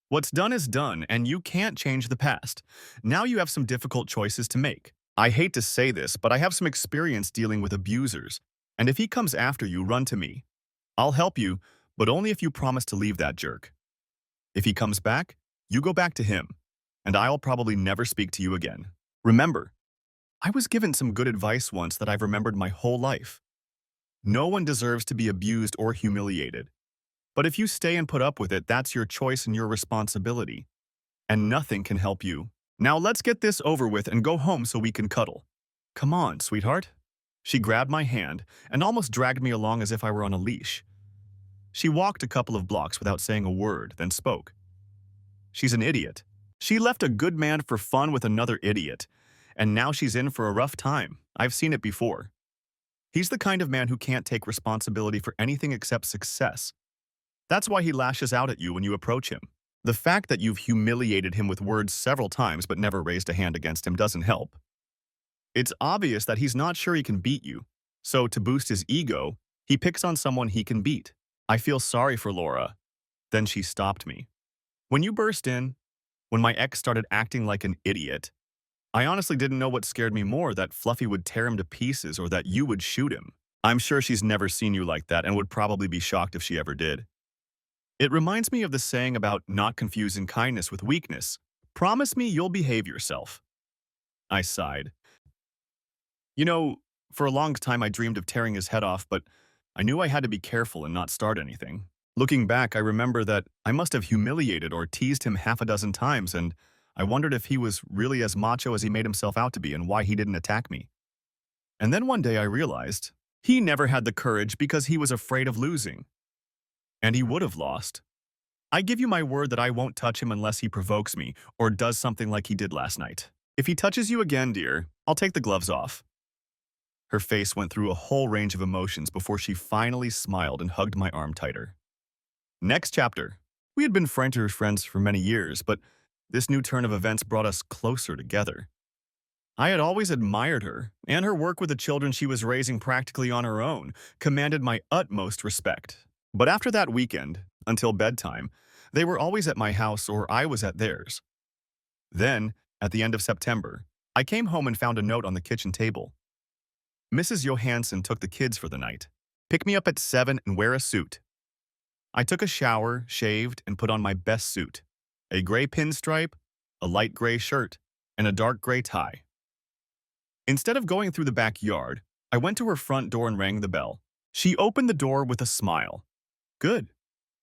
S1: What's done is done, and you can't change the past. Now you have some difficult choices to make. I hate to say this, but I have some experience dealing with abusers, and if he comes after you, run to me. I'll help you, but only if you promise to leave that jerk. If he comes back, you go back to him, and I'll probably never speak to you again. Remember, I was given some good advice once that I've remembered my whole life. No one deserves to be abused or humiliated. But if you stay and put up with it, that's your choice and your responsibility. And nothing can help you. Now let's get this over with and go home so we can cuddle. Come on, sweetheart. She grabbed my hand and almost dragged me along as if I were on a leash. She walked a couple of blocks without saying a word, then spoke. She's an idiot. She left a good man for fun with another idiot, and now she's in for a rough time. I've seen it before. He's the kind of man who can't take responsibility for anything except success. That's why he lashes out at you when you approach him. The fact that you've humiliated him with words several times but never raised a hand against him doesn't help. It's obvious that he's not sure he can beat you, so to boost his ego, he picks on someone he can beat. I feel sorry for Laura. Then she stopped me. When you burst in, when my ex started acting like an idiot, I honestly didn't know what scared me more, that Fluffy would tear him to pieces or that you would shoot him. I'm sure she's never seen you like that and would probably be shocked if she ever did. It reminds me of the saying about not confusing kindness with weakness. Promise me you'll behave yourself. I sighed. You know, for a long time I dreamed of tearing his head off, but I knew I had to be careful and not start anything. Looking back, I remember that I must have humiliated or teased him half a dozen times, and I wondered if he was really as macho as he made himself out to be and why he didn't attack me. And then one day I realized he never had the courage because he was afraid of losing. And he would have lost. I give you my word that I won't touch him unless he provokes me or does something like he did last night. If he touches you again, dear, I'll take the gloves off. Her face went through a whole range of emotions before she finally smiled and hugged my arm tighter. Next chapter. We had been friends for many years, but this new turn of events brought us closer together. I had always admired her, and her work with the children she was raising practically on her own commanded my utmost respect. But after that weekend, until bedtime, they were always at my house or I was at theirs. Then, at the end of September, I came home and found a note on the kitchen table. Mrs. Johansson took the kids for the night. Pick me up at 7 and wear a suit. I took a shower, shaved, and put on my best suit. A gray pinstripe, a light gray shirt, and a dark gray tie. Instead of going through the backyard, I went to her front door and rang the bell. She opened the door with a smile. Good.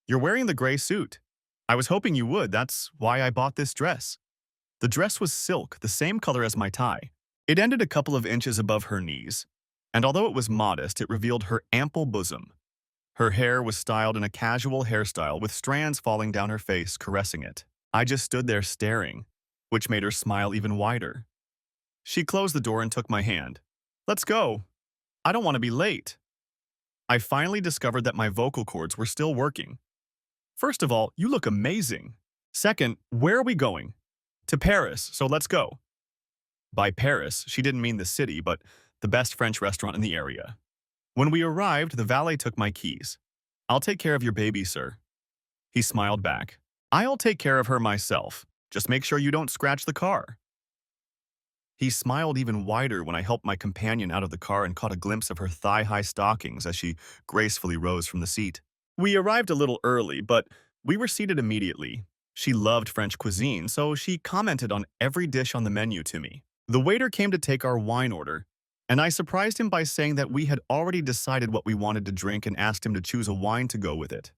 S1: You're wearing the gray suit. I was hoping you would, that's why I bought this dress. The dress was silk, the same color as my tie. It ended a couple of inches above her knees, and although it was modest, it revealed her ample bosom. Her hair was styled in a casual hairstyle with strands falling down her face, caressing it. I just stood there staring, which made her smile even wider. She closed the door and took my hand. Let's go. I don't want to be late. I finally discovered that my vocal cords were still working. First of all, you look amazing. Second, where are we going? To Paris, so let's go. By Paris, she didn't mean the city, but the best French restaurant in the area. When we arrived, the valet took my keys. I'll take care of your baby, sir. He smiled back. I'll take care of her myself. Just make sure you don't scratch the car. He smiled even wider when I helped my companion out of the car and caught a glimpse of her thigh-high stockings as she gracefully rose from the seat. We arrived a little early, but we were seated immediately. She loved French cuisine, so she commented on every dish on the menu to me. The waiter came to take our wine order, and I surprised him by saying that we had already decided what we wanted to drink and asked him to choose a wine to go with it.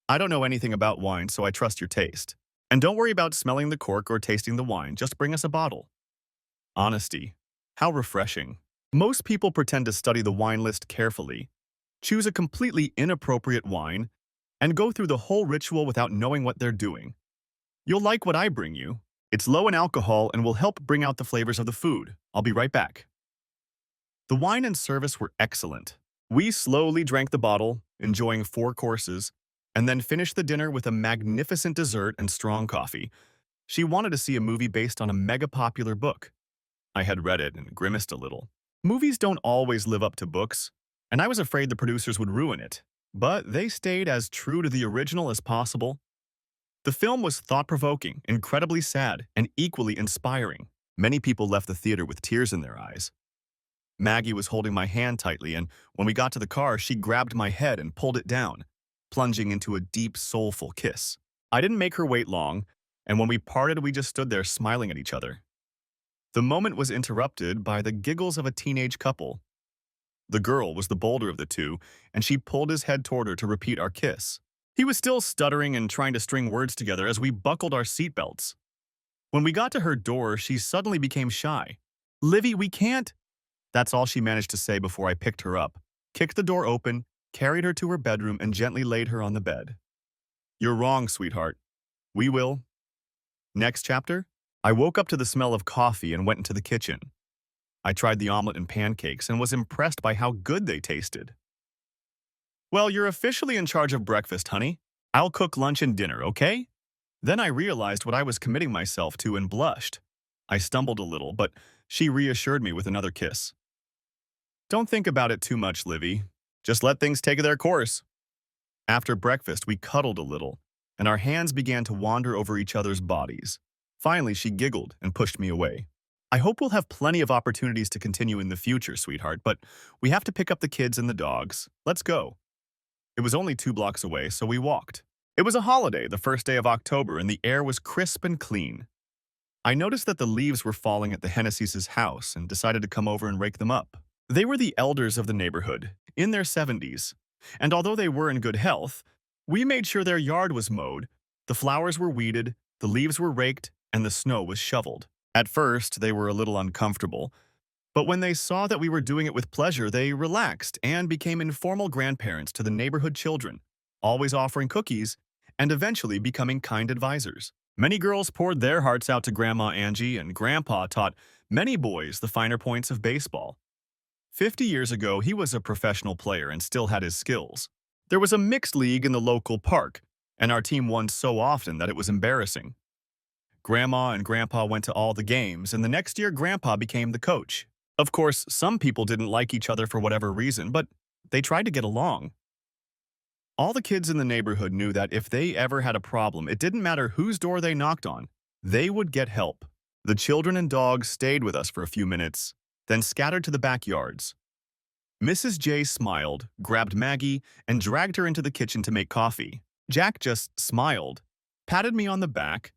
S1: I don't know anything about wine, so I trust your taste. And don't worry about smelling the cork or tasting the wine, just bring us a bottle. Honesty. How refreshing. Most people pretend to study the wine list carefully, choose a completely inappropriate wine, and go through the whole ritual without knowing what they're doing. You'll like what I bring you. It's low in alcohol and will help bring out the flavors of the food. I'll be right back. The wine and service were excellent. We slowly drank the bottle, enjoying 4 courses, and then finished the dinner with a magnificent dessert and strong coffee. She wanted to see a movie based on a mega-popular book. I had read it and grimaced a little. Movies don't always live up to books, and I was afraid the producers would ruin it. But they stayed as true to the original as possible. The film was thought-provoking, incredibly sad, and equally inspiring. Many people left the theater with tears in their eyes. Maggie was holding my hand tightly, and when we got to the car, she grabbed my head and pulled it down, plunging into a deep, soulful kiss. I didn't make her wait long, and when we parted, we just stood there smiling at each other. The moment was interrupted by the giggles of a teenage couple. The girl was the bolder of the two, and she pulled his head toward her to repeat our kiss. He was still stuttering and trying to string words together as we buckled our seatbelts. When we got to her door, she suddenly became shy. "Livy, we can't." That's all she managed to say before I picked her up, kicked the door open, carried her to her bedroom, and gently laid her on the bed. You're wrong, sweetheart. We will. Next chapter? I woke up to the smell of coffee and went into the kitchen. I tried the omelet and pancakes and was impressed by how good they tasted. Well, you're officially in charge of breakfast, honey. I'll cook lunch and dinner, okay? Then I realized what I was committing myself to and blushed. I stumbled a little, but she reassured me with another kiss. Don't think about it too much, Livy. Just let things take their course. After breakfast, we cuddled a little, and our hands began to wander over each other's bodies. Finally, she giggled and pushed me away. I hope we'll have plenty of opportunities to continue in the future, sweetheart, but we have to pick up the kids and the dogs. Let's go. It was only 2 blocks away, so we walked. It was a holiday, the first day of October, and the air was crisp and clean. I noticed that the leaves were falling at the Hennessy's house and decided to come over and rake them up. They were the elders of the neighborhood, in their 70s, and although they were in good health, we made sure their yard was mowed, the flowers were weeded, the leaves were raked, and the snow was shoveled. At first, they were a little uncomfortable, but when they saw that we were doing it with pleasure, they relaxed and became informal grandparents to the neighborhood children, always offering cookies and eventually becoming kind advisors. Many girls poured their hearts out to Grandma Angie, and Grandpa taught many boys the finer points of baseball. 50 years ago, he was a professional player and still had his skills. There was a mixed league in the local park, and our team won so often that it was embarrassing. Grandma and Grandpa went to all the games, and the next year Grandpa became the coach. Of course, some people didn't like each other for whatever reason, but they tried to get along. All the kids in the neighborhood knew that if they ever had a problem, it didn't matter whose door they knocked on, they would get help. The children and dogs stayed with us for a few minutes, then scattered to the backyards. Mrs. J smiled, grabbed Maggie, and dragged her into the kitchen to make coffee. Jack just smiled, patted me on the back,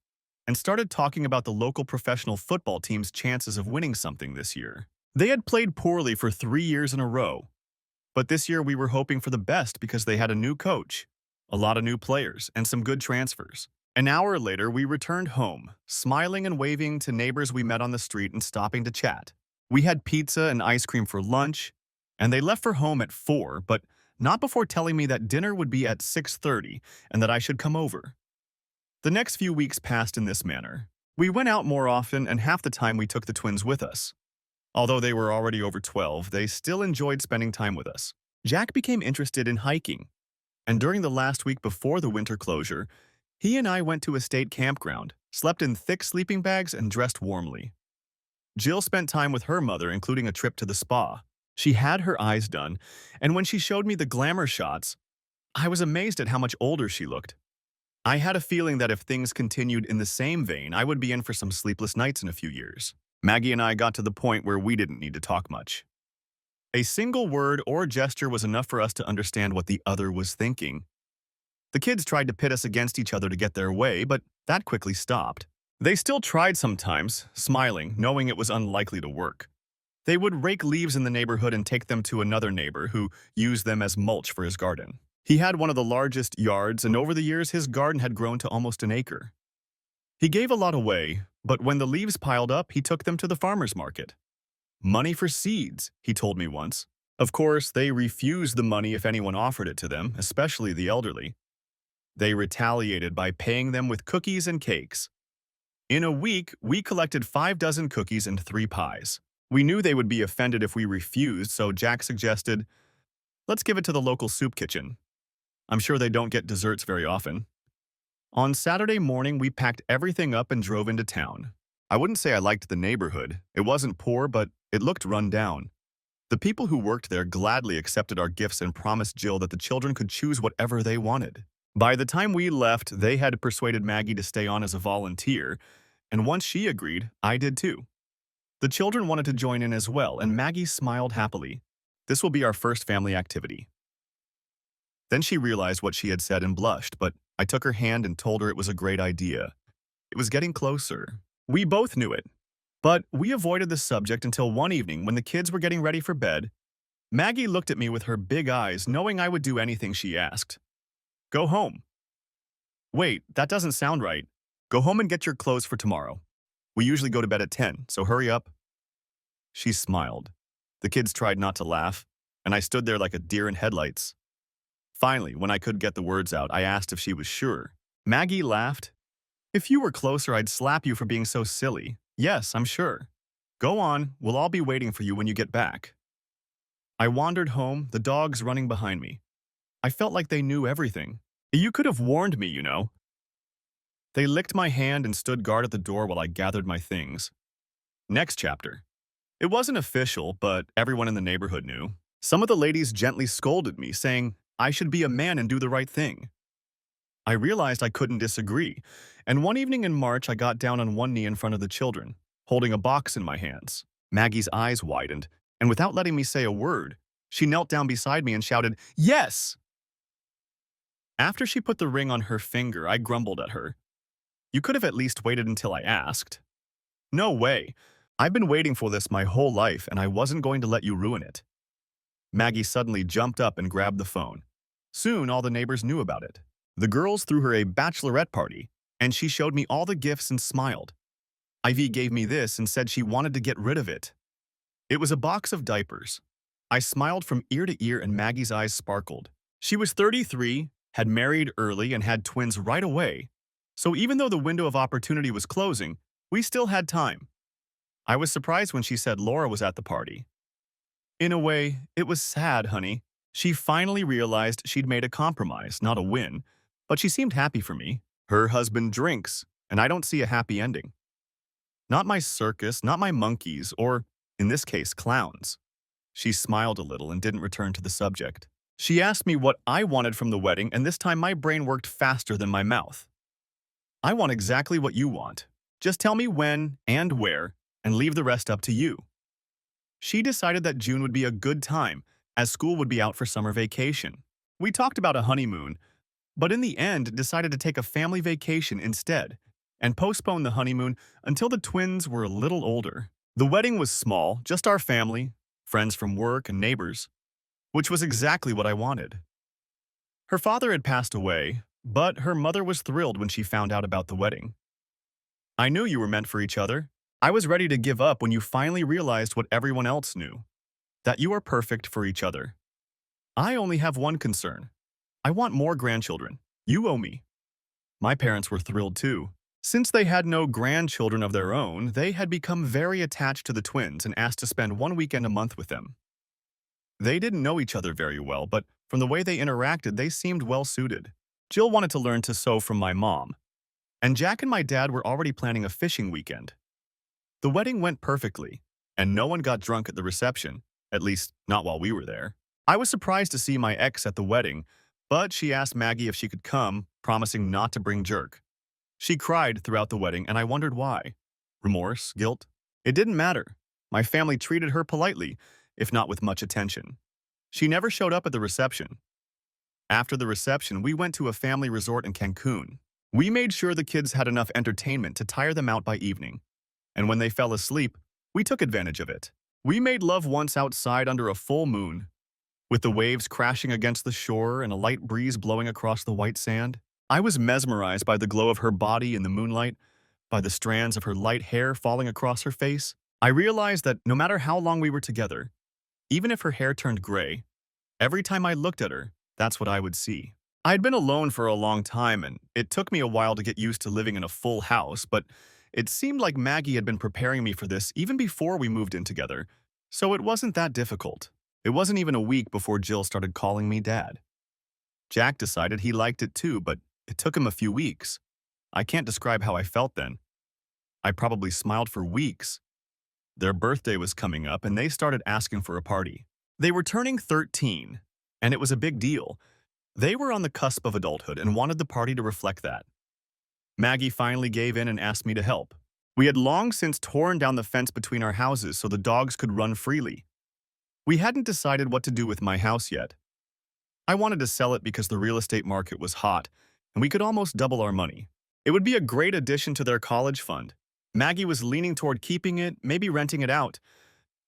S1: and started talking about the local professional football team's chances of winning something this year. They had played poorly for 3 years in a row, but this year we were hoping for the best because they had a new coach, a lot of new players, and some good transfers. An hour later, we returned home, smiling and waving to neighbors we met on the street and stopping to chat. We had pizza and ice cream for lunch, and they left for home at 4, but not before telling me that dinner would be at 6:30 and that I should come over. The next few weeks passed in this manner. We went out more often, and half the time we took the twins with us. Although they were already over 12, they still enjoyed spending time with us. Jack became interested in hiking, and during the last week before the winter closure, he and I went to a state campground, slept in thick sleeping bags, and dressed warmly. Jill spent time with her mother, including a trip to the spa. She had her eyes done, and when she showed me the glamour shots, I was amazed at how much older she looked. I had a feeling that if things continued in the same vein, I would be in for some sleepless nights in a few years. Maggie and I got to the point where we didn't need to talk much. A single word or gesture was enough for us to understand what the other was thinking. The kids tried to pit us against each other to get their way, but that quickly stopped. They still tried sometimes, smiling, knowing it was unlikely to work. They would rake leaves in the neighborhood and take them to another neighbor who used them as mulch for his garden. He had one of the largest yards, and over the years his garden had grown to almost an acre. He gave a lot away, but when the leaves piled up, he took them to the farmer's market. Money for seeds, he told me once. Of course, they refused the money if anyone offered it to them, especially the elderly. They retaliated by paying them with cookies and cakes. In a week, we collected 5 dozen cookies and 3 pies. We knew they would be offended if we refused, so Jack suggested, let's give it to the local soup kitchen. I'm sure they don't get desserts very often. On Saturday morning, we packed everything up and drove into town. I wouldn't say I liked the neighborhood. It wasn't poor, but it looked run down. The people who worked there gladly accepted our gifts and promised Jill that the children could choose whatever they wanted. By the time we left, they had persuaded Maggie to stay on as a volunteer, and once she agreed, I did too. The children wanted to join in as well, and Maggie smiled happily. This will be our first family activity. Then she realized what she had said and blushed, but I took her hand and told her it was a great idea. It was getting closer. We both knew it, but we avoided the subject until one evening when the kids were getting ready for bed. Maggie looked at me with her big eyes, knowing I would do anything she asked. Go home. Wait, that doesn't sound right. Go home and get your clothes for tomorrow. We usually go to bed at 10, so hurry up. She smiled. The kids tried not to laugh, and I stood there like a deer in headlights. Finally, when I could get the words out, I asked if she was sure. Maggie laughed. If you were closer, I'd slap you for being so silly. Yes, I'm sure. Go on, we'll all be waiting for you when you get back. I wandered home, the dogs running behind me. I felt like they knew everything. You could have warned me, you know. They licked my hand and stood guard at the door while I gathered my things. Next chapter. It wasn't official, but everyone in the neighborhood knew. Some of the ladies gently scolded me, saying I should be a man and do the right thing. I realized I couldn't disagree, and one evening in March I got down on one knee in front of the children, holding a box in my hands. Maggie's eyes widened, and without letting me say a word, she knelt down beside me and shouted, "Yes!" After she put the ring on her finger, I grumbled at her. You could have at least waited until I asked. No way. I've been waiting for this my whole life, and I wasn't going to let you ruin it. Maggie suddenly jumped up and grabbed the phone. Soon, all the neighbors knew about it. The girls threw her a bachelorette party, and she showed me all the gifts and smiled. Ivy gave me this and said she wanted to get rid of it. It was a box of diapers. I smiled from ear to ear and Maggie's eyes sparkled. She was 33, had married early, and had twins right away. So even though the window of opportunity was closing, we still had time. I was surprised when she said Laura was at the party. In a way, it was sad, honey. She finally realized she'd made a compromise, not a win, but she seemed happy for me. Her husband drinks, and I don't see a happy ending. Not my circus, not my monkeys, or, in this case, clowns. She smiled a little and didn't return to the subject. She asked me what I wanted from the wedding, and this time my brain worked faster than my mouth. I want exactly what you want. Just tell me when and where, and leave the rest up to you. She decided that June would be a good time, as school would be out for summer vacation. We talked about a honeymoon, but in the end decided to take a family vacation instead, and postpone the honeymoon until the twins were a little older. The wedding was small, just our family, friends from work, and neighbors, which was exactly what I wanted. Her father had passed away, but her mother was thrilled when she found out about the wedding. I knew you were meant for each other. I was ready to give up when you finally realized what everyone else knew, that you are perfect for each other. I only have one concern. I want more grandchildren. You owe me. My parents were thrilled too. Since they had no grandchildren of their own, they had become very attached to the twins and asked to spend one weekend a month with them. They didn't know each other very well, but from the way they interacted, they seemed well-suited. Jill wanted to learn to sew from my mom, and Jack and my dad were already planning a fishing weekend. The wedding went perfectly, and no one got drunk at the reception, at least not while we were there. I was surprised to see my ex at the wedding, but she asked Maggie if she could come, promising not to bring jerk. She cried throughout the wedding, and I wondered why. Remorse? Guilt? It didn't matter. My family treated her politely, if not with much attention. She never showed up at the reception. After the reception, we went to a family resort in Cancun. We made sure the kids had enough entertainment to tire them out by evening. And when they fell asleep, we took advantage of it. We made love once outside under a full moon, with the waves crashing against the shore and a light breeze blowing across the white sand. I was mesmerized by the glow of her body in the moonlight, by the strands of her light hair falling across her face. I realized that no matter how long we were together, even if her hair turned gray, every time I looked at her, that's what I would see. I had been alone for a long time, and it took me a while to get used to living in a full house, but it seemed like Maggie had been preparing me for this even before we moved in together, so it wasn't that difficult. It wasn't even a week before Jill started calling me Dad. Jack decided he liked it too, but it took him a few weeks. I can't describe how I felt then. I probably smiled for weeks. Their birthday was coming up, and they started asking for a party. They were turning 13, and it was a big deal. They were on the cusp of adulthood and wanted the party to reflect that. Maggie finally gave in and asked me to help. We had long since torn down the fence between our houses so the dogs could run freely. We hadn't decided what to do with my house yet. I wanted to sell it because the real estate market was hot, and we could almost double our money. It would be a great addition to their college fund. Maggie was leaning toward keeping it, maybe renting it out.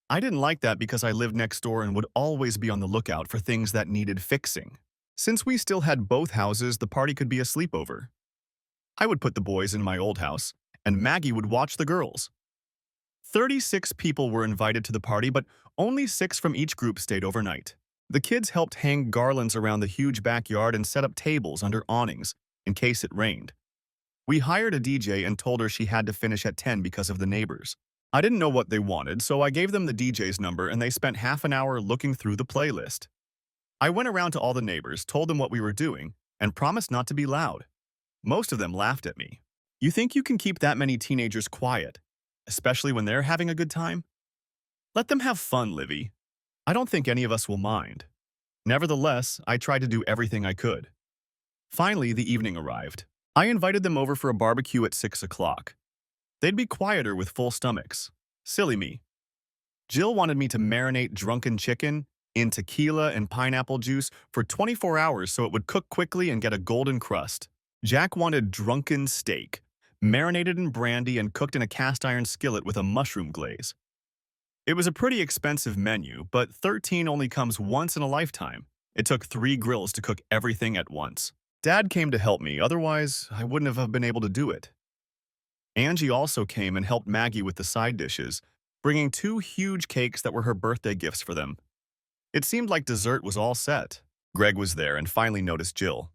S1: I didn't like that because I lived next door and would always be on the lookout for things that needed fixing. Since we still had both houses, the party could be a sleepover. I would put the boys in my old house, and Maggie would watch the girls. 36 people were invited to the party, but only 6 from each group stayed overnight. The kids helped hang garlands around the huge backyard and set up tables under awnings in case it rained. We hired a DJ and told her she had to finish at 10 because of the neighbors. I didn't know what they wanted, so I gave them the DJ's number and they spent half an hour looking through the playlist. I went around to all the neighbors, told them what we were doing, and promised not to be loud. Most of them laughed at me. You think you can keep that many teenagers quiet, especially when they're having a good time? Let them have fun, Livy. I don't think any of us will mind. Nevertheless, I tried to do everything I could. Finally, the evening arrived. I invited them over for a barbecue at 6 o'clock. They'd be quieter with full stomachs. Silly me. Jill wanted me to marinate drunken chicken in tequila and pineapple juice for 24 hours so it would cook quickly and get a golden crust. Jack wanted drunken steak, marinated in brandy and cooked in a cast-iron skillet with a mushroom glaze. It was a pretty expensive menu, but 13 only comes once in a lifetime. It took 3 grills to cook everything at once. Dad came to help me, otherwise I wouldn't have been able to do it. Angie also came and helped Maggie with the side dishes, bringing 2 huge cakes that were her birthday gifts for them. It seemed like dessert was all set. Greg was there and finally noticed Jill.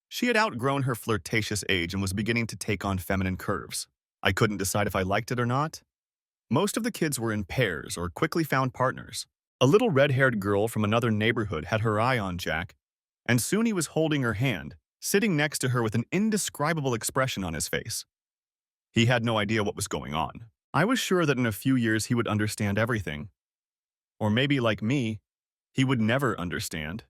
S1: She had outgrown her flirtatious age and was beginning to take on feminine curves. I couldn't decide if I liked it or not. Most of the kids were in pairs or quickly found partners. A little red-haired girl from another neighborhood had her eye on Jack, and soon he was holding her hand, sitting next to her with an indescribable expression on his face. He had no idea what was going on. I was sure that in a few years he would understand everything. Or maybe, like me, he would never understand.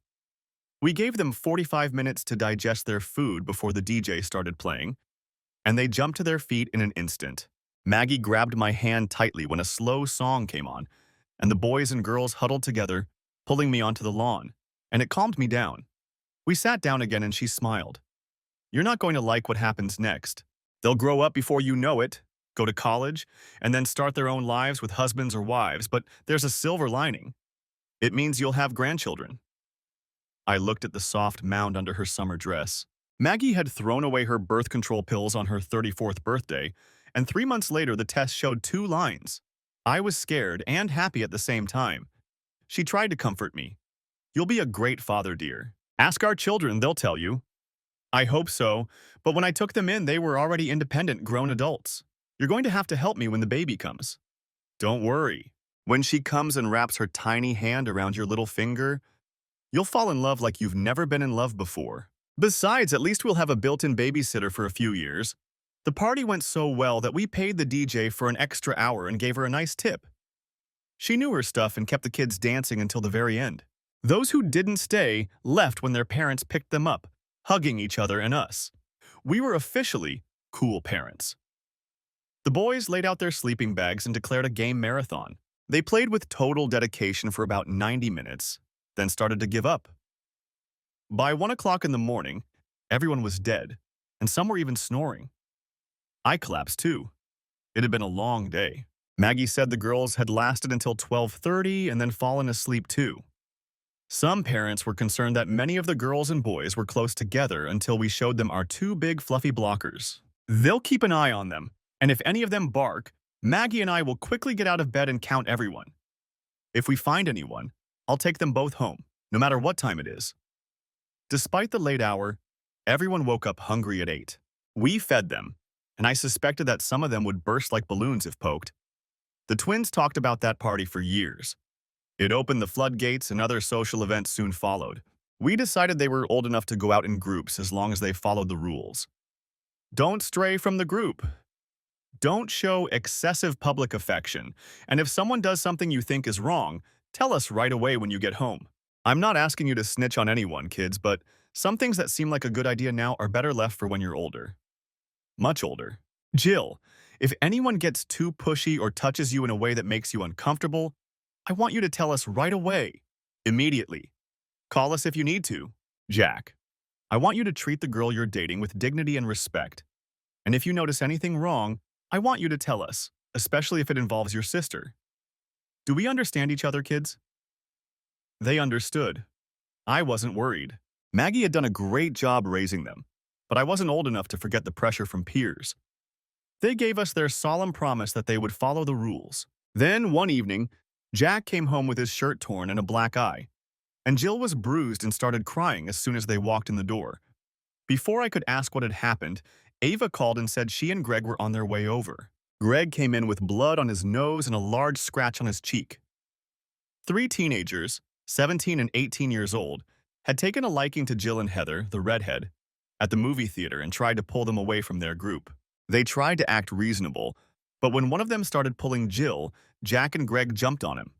S1: We gave them 45 minutes to digest their food before the DJ started playing, and they jumped to their feet in an instant. Maggie grabbed my hand tightly when a slow song came on, and the boys and girls huddled together, pulling me onto the lawn, and it calmed me down. We sat down again and she smiled. You're not going to like what happens next. They'll grow up before you know it, go to college, and then start their own lives with husbands or wives, but there's a silver lining. It means you'll have grandchildren. I looked at the soft mound under her summer dress. Maggie had thrown away her birth control pills on her 34th birthday, and 3 months later the test showed 2 lines. I was scared and happy at the same time. She tried to comfort me. You'll be a great father, dear. Ask our children, they'll tell you. I hope so, but when I took them in, they were already independent grown adults. You're going to have to help me when the baby comes. Don't worry. When she comes and wraps her tiny hand around your little finger, you'll fall in love like you've never been in love before. Besides, at least we'll have a built-in babysitter for a few years. The party went so well that we paid the DJ for an extra hour and gave her a nice tip. She knew her stuff and kept the kids dancing until the very end. Those who didn't stay left when their parents picked them up, hugging each other and us. We were officially cool parents. The boys laid out their sleeping bags and declared a game marathon. They played with total dedication for about 90 minutes, then started to give up. By 1 o'clock in the morning, everyone was dead, and some were even snoring. I collapsed too. It had been a long day. Maggie said the girls had lasted until 12:30 and then fallen asleep too. Some parents were concerned that many of the girls and boys were close together until we showed them our 2 big fluffy blockers. They'll keep an eye on them, and if any of them bark, Maggie and I will quickly get out of bed and count everyone. If we find anyone, I'll take them both home, no matter what time it is. Despite the late hour, everyone woke up hungry at 8. We fed them, and I suspected that some of them would burst like balloons if poked. The twins talked about that party for years. It opened the floodgates and other social events soon followed. We decided they were old enough to go out in groups as long as they followed the rules. Don't stray from the group. Don't show excessive public affection, and if someone does something you think is wrong, tell us right away when you get home. I'm not asking you to snitch on anyone, kids, but some things that seem like a good idea now are better left for when you're older. Much older. Jill, if anyone gets too pushy or touches you in a way that makes you uncomfortable, I want you to tell us right away, immediately. Call us if you need to. Jack, I want you to treat the girl you're dating with dignity and respect. And if you notice anything wrong, I want you to tell us, especially if it involves your sister. Do we understand each other, kids? They understood. I wasn't worried. Maggie had done a great job raising them, but I wasn't old enough to forget the pressure from peers. They gave us their solemn promise that they would follow the rules. Then, one evening, Jack came home with his shirt torn and a black eye, and Jill was bruised and started crying as soon as they walked in the door. Before I could ask what had happened, Ava called and said she and Greg were on their way over. Greg came in with blood on his nose and a large scratch on his cheek. Three teenagers, 17 and 18 years old, had taken a liking to Jill and Heather, the redhead, at the movie theater and tried to pull them away from their group. They tried to act reasonable, but when one of them started pulling Jill, Jack and Greg jumped on him.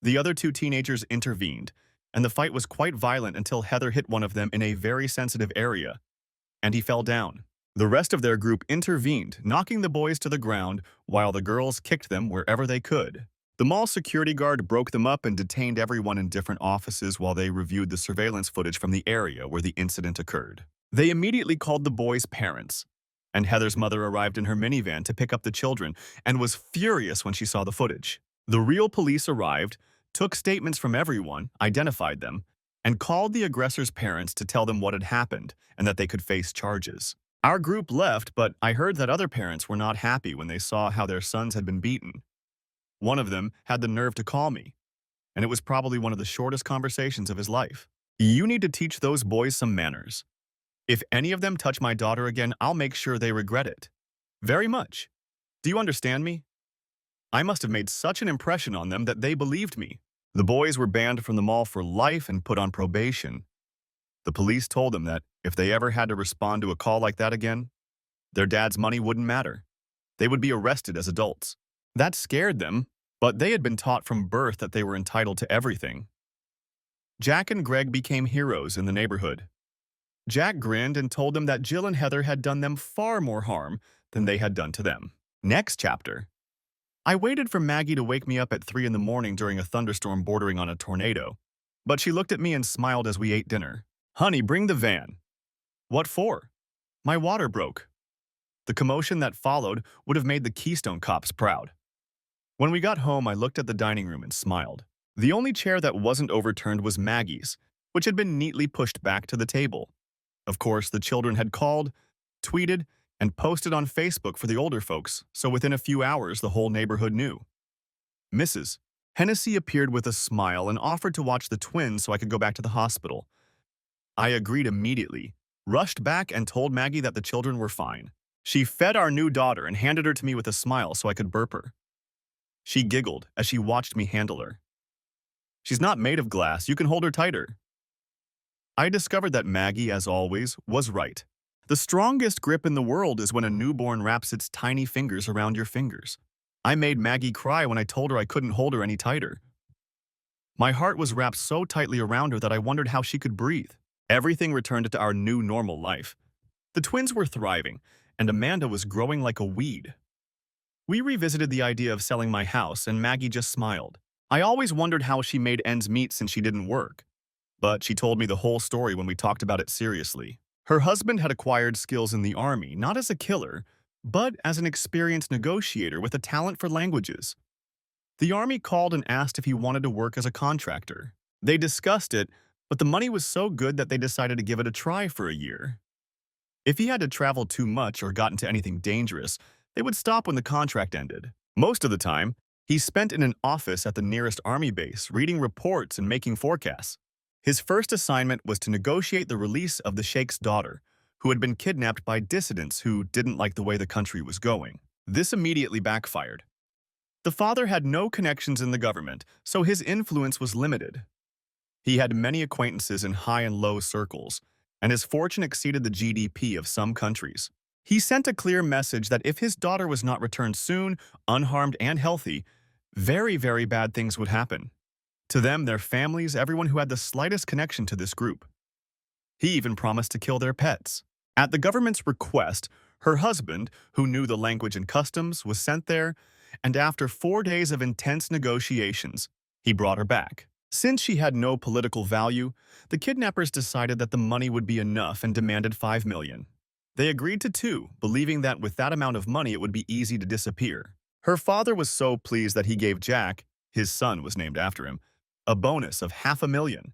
S1: The other two teenagers intervened, and the fight was quite violent until Heather hit one of them in a very sensitive area, and he fell down. The rest of their group intervened, knocking the boys to the ground while the girls kicked them wherever they could. The mall security guard broke them up and detained everyone in different offices while they reviewed the surveillance footage from the area where the incident occurred. They immediately called the boys' parents, and Heather's mother arrived in her minivan to pick up the children and was furious when she saw the footage. The real police arrived, took statements from everyone, identified them, and called the aggressors' parents to tell them what had happened and that they could face charges. Our group left, but I heard that other parents were not happy when they saw how their sons had been beaten. One of them had the nerve to call me, and it was probably one of the shortest conversations of his life. You need to teach those boys some manners. If any of them touch my daughter again, I'll make sure they regret it. Very much. Do you understand me? I must have made such an impression on them that they believed me. The boys were banned from the mall for life and put on probation. The police told them that if they ever had to respond to a call like that again, their dad's money wouldn't matter. They would be arrested as adults. That scared them, but they had been taught from birth that they were entitled to everything. Jack and Greg became heroes in the neighborhood. Jack grinned and told them that Jill and Heather had done them far more harm than they had done to them. Next chapter. I waited for Maggie to wake me up at 3 in the morning during a thunderstorm bordering on a tornado, but she looked at me and smiled as we ate dinner. Honey, bring the van. What for? My water broke. The commotion that followed would have made the Keystone cops proud. When we got home, I looked at the dining room and smiled. The only chair that wasn't overturned was Maggie's, which had been neatly pushed back to the table. Of course, the children had called, tweeted, and posted on Facebook for the older folks, so within a few hours the whole neighborhood knew. Mrs. Hennessy appeared with a smile and offered to watch the twins so I could go back to the hospital. I agreed immediately, rushed back and told Maggie that the children were fine. She fed our new daughter and handed her to me with a smile so I could burp her. She giggled as she watched me handle her. She's not made of glass, you can hold her tighter. I discovered that Maggie, as always, was right. The strongest grip in the world is when a newborn wraps its tiny fingers around your fingers. I made Maggie cry when I told her I couldn't hold her any tighter. My heart was wrapped so tightly around her that I wondered how she could breathe. Everything returned to our new normal life. The twins were thriving, and Amanda was growing like a weed. We revisited the idea of selling my house, and Maggie just smiled. I always wondered how she made ends meet since she didn't work. But she told me the whole story when we talked about it seriously. Her husband had acquired skills in the army, not as a killer, but as an experienced negotiator with a talent for languages. The army called and asked if he wanted to work as a contractor. They discussed it, but the money was so good that they decided to give it a try for a year. If he had to travel too much or got into anything dangerous, they would stop when the contract ended. Most of the time, he spent in an office at the nearest army base, reading reports and making forecasts. His first assignment was to negotiate the release of the Sheikh's daughter, who had been kidnapped by dissidents who didn't like the way the country was going. This immediately backfired. The father had no connections in the government, so his influence was limited. He had many acquaintances in high and low circles, and his fortune exceeded the GDP of some countries. He sent a clear message that if his daughter was not returned soon, unharmed and healthy, very, very bad things would happen. To them, their families, everyone who had the slightest connection to this group. He even promised to kill their pets. At the government's request, her husband, who knew the language and customs, was sent there, and after 4 days of intense negotiations, he brought her back. Since she had no political value, the kidnappers decided that the money would be enough and demanded $5 million. They agreed to 2, believing that with that amount of money it would be easy to disappear. Her father was so pleased that he gave Jack, his son was named after him, a bonus of $500,000.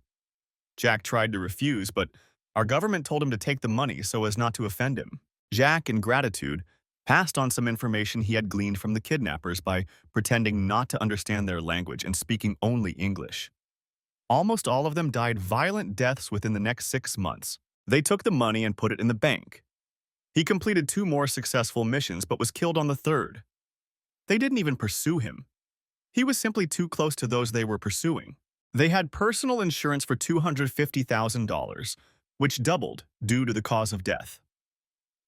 S1: Jack tried to refuse, but our government told him to take the money so as not to offend him. Jack, in gratitude, passed on some information he had gleaned from the kidnappers by pretending not to understand their language and speaking only English. Almost all of them died violent deaths within the next 6 months. They took the money and put it in the bank. He completed 2 more successful missions but was killed on the third. They didn't even pursue him. He was simply too close to those they were pursuing. They had personal insurance for $250,000, which doubled due to the cause of death.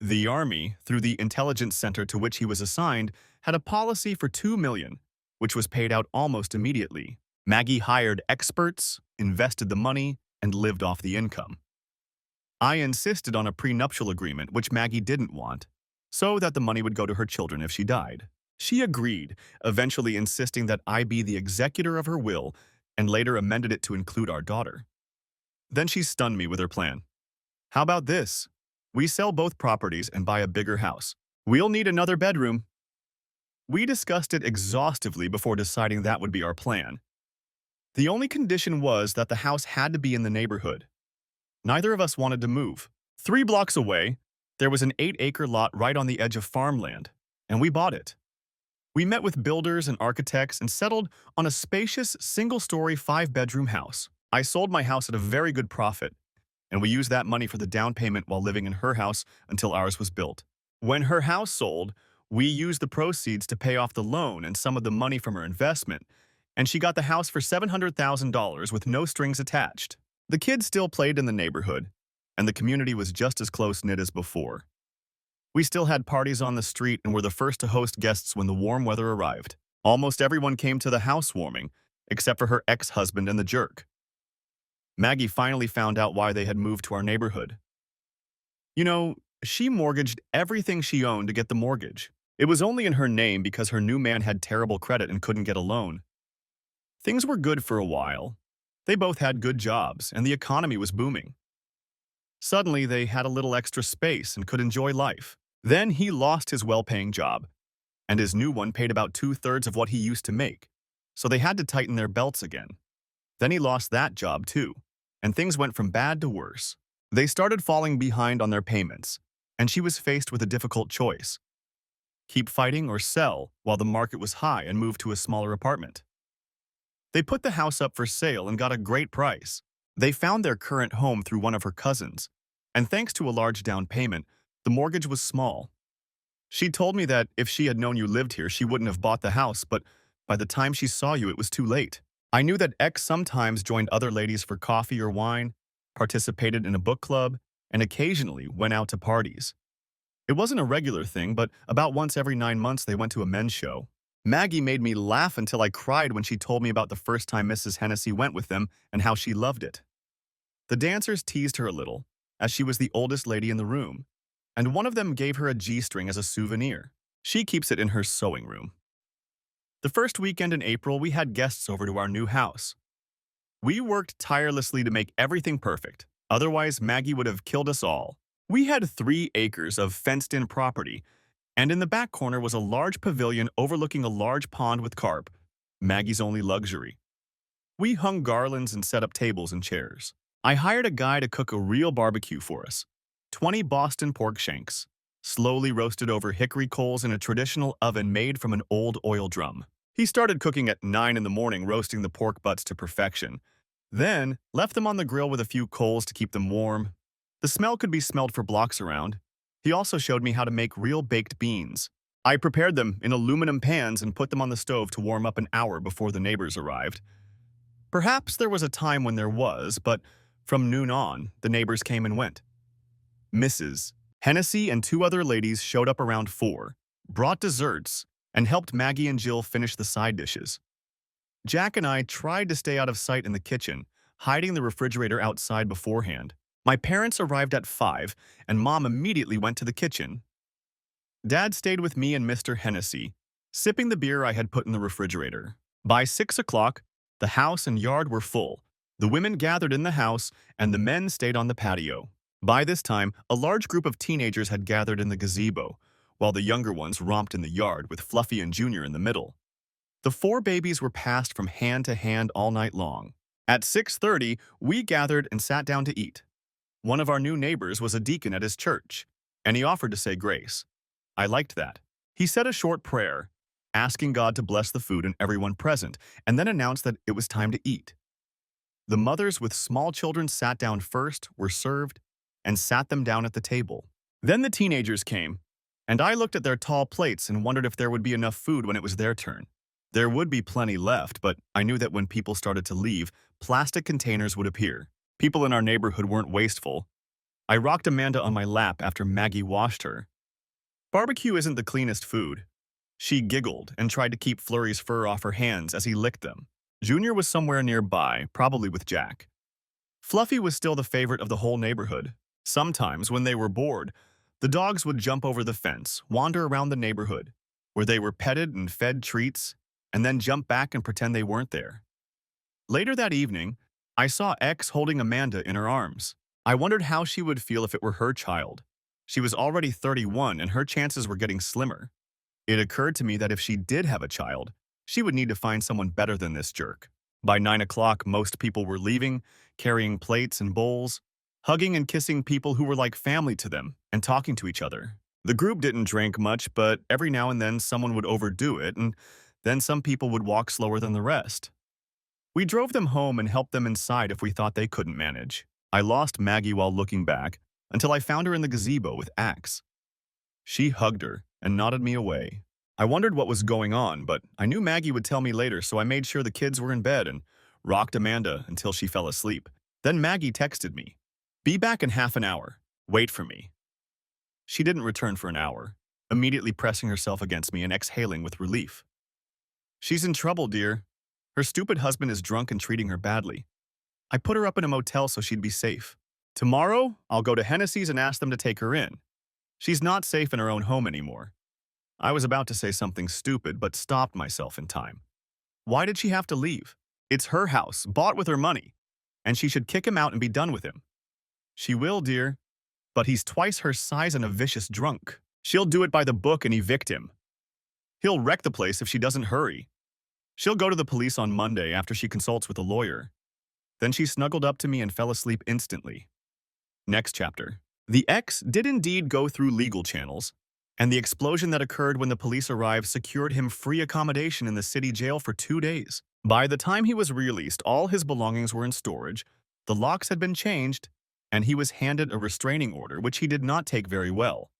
S1: The Army, through the intelligence center to which he was assigned, had a policy for $2 million, which was paid out almost immediately. Maggie hired experts, invested the money, and lived off the income. I insisted on a prenuptial agreement, which Maggie didn't want, so that the money would go to her children if she died. She agreed, eventually insisting that I be the executor of her will, and later amended it to include our daughter. Then she stunned me with her plan. How about this? We sell both properties and buy a bigger house. We'll need another bedroom. We discussed it exhaustively before deciding that would be our plan. The only condition was that the house had to be in the neighborhood. Neither of us wanted to move. 3 blocks away, there was an 8-acre lot right on the edge of farmland, and we bought it. We met with builders and architects and settled on a spacious, single-story, 5-bedroom house. I sold my house at a very good profit, and we used that money for the down payment while living in her house until ours was built. When her house sold, we used the proceeds to pay off the loan and some of the money from her investment, and she got the house for $700,000 with no strings attached. The kids still played in the neighborhood, and the community was just as close-knit as before. We still had parties on the street and were the first to host guests when the warm weather arrived. Almost everyone came to the housewarming, except for her ex-husband and the jerk. Maggie finally found out why they had moved to our neighborhood. You know, she mortgaged everything she owned to get the mortgage. It was only in her name because her new man had terrible credit and couldn't get a loan. Things were good for a while. They both had good jobs, and the economy was booming. Suddenly, they had a little extra space and could enjoy life. Then he lost his well-paying job, and his new one paid about 2/3 of what he used to make, so they had to tighten their belts again. Then he lost that job too, and things went from bad to worse. They started falling behind on their payments, and she was faced with a difficult choice. Keep fighting or sell while the market was high and move to a smaller apartment. They put the house up for sale and got a great price. They found their current home through one of her cousins, and thanks to a large down payment, the mortgage was small. She told me that if she had known you lived here, she wouldn't have bought the house, but by the time she saw you, it was too late. I knew that X sometimes joined other ladies for coffee or wine, participated in a book club, and occasionally went out to parties. It wasn't a regular thing, but about once every 9 months they went to a men's show. Maggie made me laugh until I cried when she told me about the first time Mrs. Hennessy went with them and how she loved it. The dancers teased her a little, as she was the oldest lady in the room, and one of them gave her a G-string as a souvenir. She keeps it in her sewing room. The first weekend in April, we had guests over to our new house. We worked tirelessly to make everything perfect, otherwise Maggie would have killed us all. We had 3 acres of fenced-in property, and in the back corner was a large pavilion overlooking a large pond with carp, Maggie's only luxury. We hung garlands and set up tables and chairs. I hired a guy to cook a real barbecue for us. 20 Boston pork shanks, slowly roasted over hickory coals in a traditional oven made from an old oil drum. He started cooking at 9 in the morning, roasting the pork butts to perfection. Then, left them on the grill with a few coals to keep them warm. The smell could be smelled for blocks around. He also showed me how to make real baked beans. I prepared them in aluminum pans and put them on the stove to warm up an hour before the neighbors arrived. Perhaps there was a time when there was, but from noon on, the neighbors came and went. Mrs. Hennessy and 2 other ladies showed up around 4, brought desserts, and helped Maggie and Jill finish the side dishes. Jack and I tried to stay out of sight in the kitchen, hiding the refrigerator outside beforehand. My parents arrived at 5, and Mom immediately went to the kitchen. Dad stayed with me and Mr. Hennessy, sipping the beer I had put in the refrigerator. By 6 o'clock, the house and yard were full. The women gathered in the house, and the men stayed on the patio. By this time, a large group of teenagers had gathered in the gazebo, while the younger ones romped in the yard with Fluffy and Junior in the middle. The 4 babies were passed from hand to hand all night long. At 6:30, we gathered and sat down to eat. One of our new neighbors was a deacon at his church, and he offered to say grace. I liked that. He said a short prayer, asking God to bless the food and everyone present, and then announced that it was time to eat. The mothers with small children sat down first, were served, and sat them down at the table. Then the teenagers came, and I looked at their tall plates and wondered if there would be enough food when it was their turn. There would be plenty left, but I knew that when people started to leave, plastic containers would appear. People in our neighborhood weren't wasteful. I rocked Amanda on my lap after Maggie washed her. Barbecue isn't the cleanest food. She giggled and tried to keep Flurry's fur off her hands as he licked them. Junior was somewhere nearby, probably with Jack. Fluffy was still the favorite of the whole neighborhood. Sometimes, when they were bored, the dogs would jump over the fence, wander around the neighborhood, where they were petted and fed treats, and then jump back and pretend they weren't there. Later that evening, I saw X holding Amanda in her arms. I wondered how she would feel if it were her child. She was already 31 and her chances were getting slimmer. It occurred to me that if she did have a child, she would need to find someone better than this jerk. By 9 o'clock, most people were leaving, carrying plates and bowls, hugging and kissing people who were like family to them, and talking to each other. The group didn't drink much, but every now and then someone would overdo it, and then some people would walk slower than the rest. We drove them home and helped them inside if we thought they couldn't manage. I lost Maggie while looking back, until I found her in the gazebo with Axe. She hugged her and nodded me away. I wondered what was going on, but I knew Maggie would tell me later, so I made sure the kids were in bed and rocked Amanda until she fell asleep. Then Maggie texted me, "Be back in half an hour. Wait for me." She didn't return for an hour, immediately pressing herself against me and exhaling with relief. "She's in trouble, dear. Her stupid husband is drunk and treating her badly. I put her up in a motel so she'd be safe. Tomorrow, I'll go to Hennessy's and ask them to take her in. She's not safe in her own home anymore." I was about to say something stupid, but stopped myself in time. Why did she have to leave? It's her house, bought with her money, and she should kick him out and be done with him. She will, dear, but he's twice her size and a vicious drunk. She'll do it by the book and evict him. He'll wreck the place if she doesn't hurry. She'll go to the police on Monday after she consults with a lawyer. Then she snuggled up to me and fell asleep instantly. Next chapter. The ex did indeed go through legal channels, and the explosion that occurred when the police arrived secured him free accommodation in the city jail for 2 days. By the time he was released, all his belongings were in storage, the locks had been changed, and he was handed a restraining order, which he did not take very well.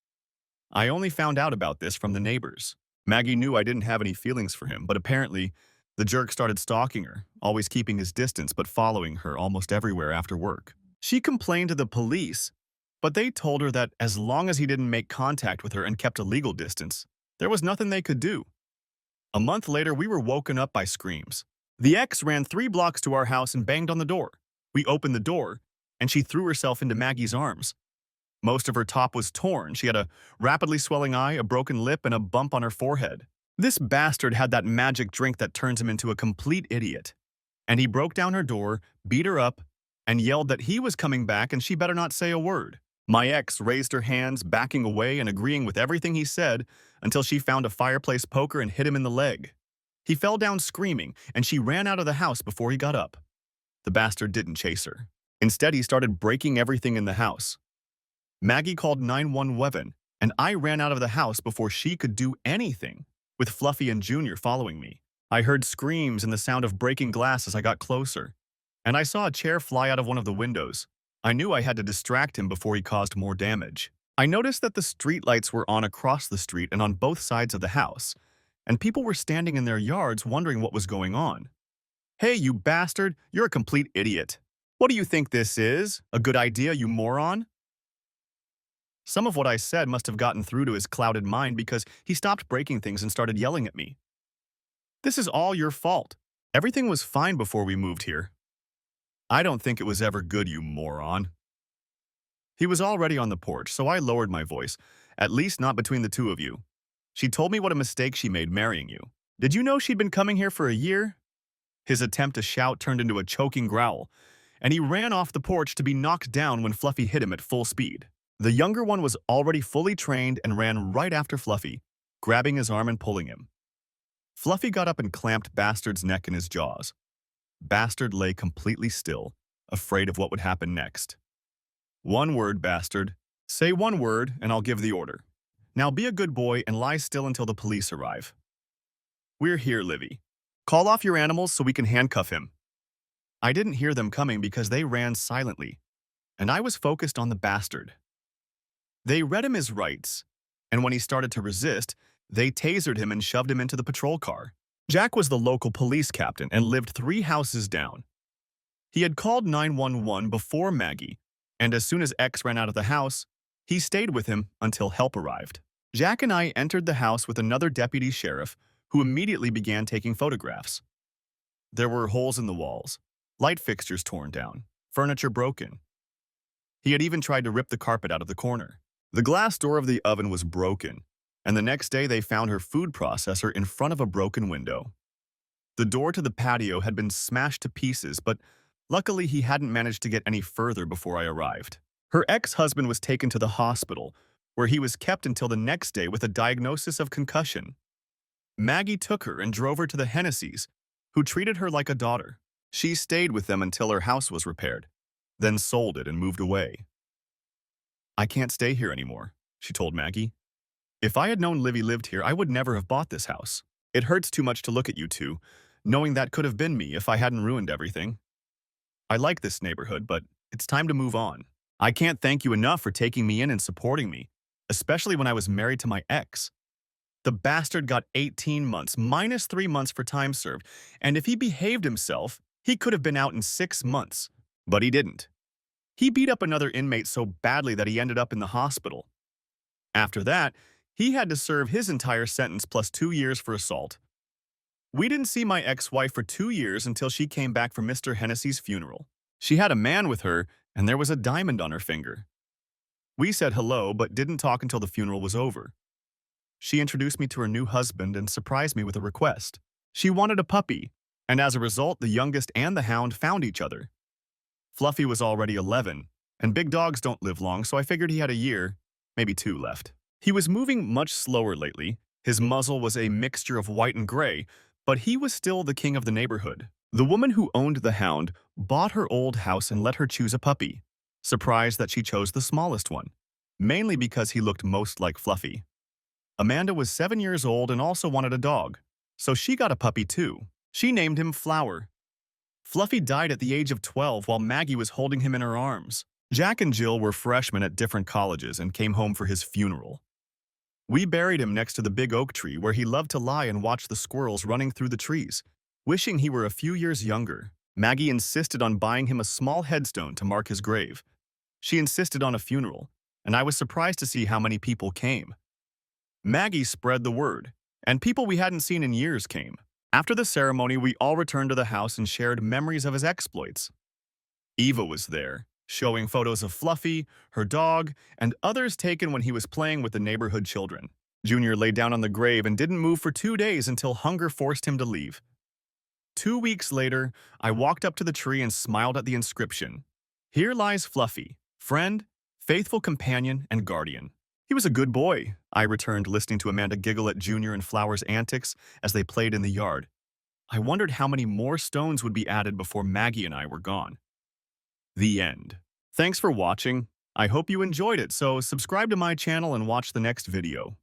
S1: I only found out about this from the neighbors. Maggie knew I didn't have any feelings for him, but apparently the jerk started stalking her, always keeping his distance but following her almost everywhere after work. She complained to the police, but they told her that as long as he didn't make contact with her and kept a legal distance, there was nothing they could do. A month later, we were woken up by screams. The ex ran 3 blocks to our house and banged on the door. We opened the door, and she threw herself into Maggie's arms. Most of her top was torn. She had a rapidly swelling eye, a broken lip, and a bump on her forehead. This bastard had that magic drink that turns him into a complete idiot. And he broke down her door, beat her up, and yelled that he was coming back and she better not say a word. My ex raised her hands, backing away and agreeing with everything he said until she found a fireplace poker and hit him in the leg. He fell down screaming, and she ran out of the house before he got up. The bastard didn't chase her. Instead, he started breaking everything in the house. Maggie called 911, and I ran out of the house before she could do anything, with Fluffy and Junior following me. I heard screams and the sound of breaking glass as I got closer, and I saw a chair fly out of one of the windows. I knew I had to distract him before he caused more damage. I noticed that the streetlights were on across the street and on both sides of the house, and people were standing in their yards wondering what was going on. "Hey, you bastard, you're a complete idiot. What do you think this is? A good idea, you moron?" Some of what I said must have gotten through to his clouded mind because he stopped breaking things and started yelling at me. "This is all your fault. Everything was fine before we moved here. I don't think it was ever good, you moron." He was already on the porch, so I lowered my voice, "At least not between the two of you. She told me what a mistake she made marrying you. Did you know she'd been coming here for a year?" His attempt to shout turned into a choking growl, and he ran off the porch to be knocked down when Fluffy hit him at full speed. The younger one was already fully trained and ran right after Fluffy, grabbing his arm and pulling him. Fluffy got up and clamped Bastard's neck in his jaws. Bastard lay completely still, afraid of what would happen next. "One word, Bastard. Say one word, and I'll give the order." Now be a good boy and lie still until the police arrive. We're here, Livy. Call off your animals so we can handcuff him. I didn't hear them coming because they ran silently, and I was focused on the bastard. They read him his rights, and when he started to resist, they tasered him and shoved him into the patrol car. Jack was the local police captain and lived 3 houses down. He had called 911 before Maggie, and as soon as X ran out of the house, he stayed with him until help arrived. Jack and I entered the house with another deputy sheriff who immediately began taking photographs. There were holes in the walls, light fixtures torn down, furniture broken. He had even tried to rip the carpet out of the corner. The glass door of the oven was broken, and the next day they found her food processor in front of a broken window. The door to the patio had been smashed to pieces, but luckily he hadn't managed to get any further before I arrived. Her ex-husband was taken to the hospital, where he was kept until the next day with a diagnosis of concussion. Maggie took her and drove her to the Hennessy's, who treated her like a daughter. She stayed with them until her house was repaired, then sold it and moved away. I can't stay here anymore, she told Maggie. If I had known Livy lived here, I would never have bought this house. It hurts too much to look at you two, knowing that could have been me if I hadn't ruined everything. I like this neighborhood, but it's time to move on. I can't thank you enough for taking me in and supporting me, especially when I was married to my ex. The bastard got 18 months, minus 3 months for time served, and if he behaved himself, he could have been out in 6 months. But he didn't. He beat up another inmate so badly that he ended up in the hospital. After that, he had to serve his entire sentence plus 2 years for assault. We didn't see my ex-wife for 2 years until she came back from Mr. Hennessy's funeral. She had a man with her, and there was a diamond on her finger. We said hello, but didn't talk until the funeral was over. She introduced me to her new husband and surprised me with a request. She wanted a puppy, and as a result, the youngest and the hound found each other. Fluffy was already 11, and big dogs don't live long, so I figured he had a year, maybe 2 left. He was moving much slower lately. His muzzle was a mixture of white and gray, but he was still the king of the neighborhood. The woman who owned the hound bought her old house and let her choose a puppy, surprised that she chose the smallest one, mainly because he looked most like Fluffy. Amanda was 7 years old and also wanted a dog, so she got a puppy too. She named him Flower. Fluffy died at the age of 12 while Maggie was holding him in her arms. Jack and Jill were freshmen at different colleges and came home for his funeral. We buried him next to the big oak tree where he loved to lie and watch the squirrels running through the trees, wishing he were a few years younger. Maggie insisted on buying him a small headstone to mark his grave. She insisted on a funeral, and I was surprised to see how many people came. Maggie spread the word, and people we hadn't seen in years came. After the ceremony, we all returned to the house and shared memories of his exploits. Eva was there, showing photos of Fluffy, her dog, and others taken when he was playing with the neighborhood children. Junior lay down on the grave and didn't move for 2 days until hunger forced him to leave. 2 weeks later, I walked up to the tree and smiled at the inscription. Here lies Fluffy, friend, faithful companion, and guardian. He was a good boy, I returned, listening to Amanda giggle at Junior and Flower's antics as they played in the yard. I wondered how many more stones would be added before Maggie and I were gone. The end. Thanks for watching. I hope you enjoyed it, so subscribe to my channel and watch the next video.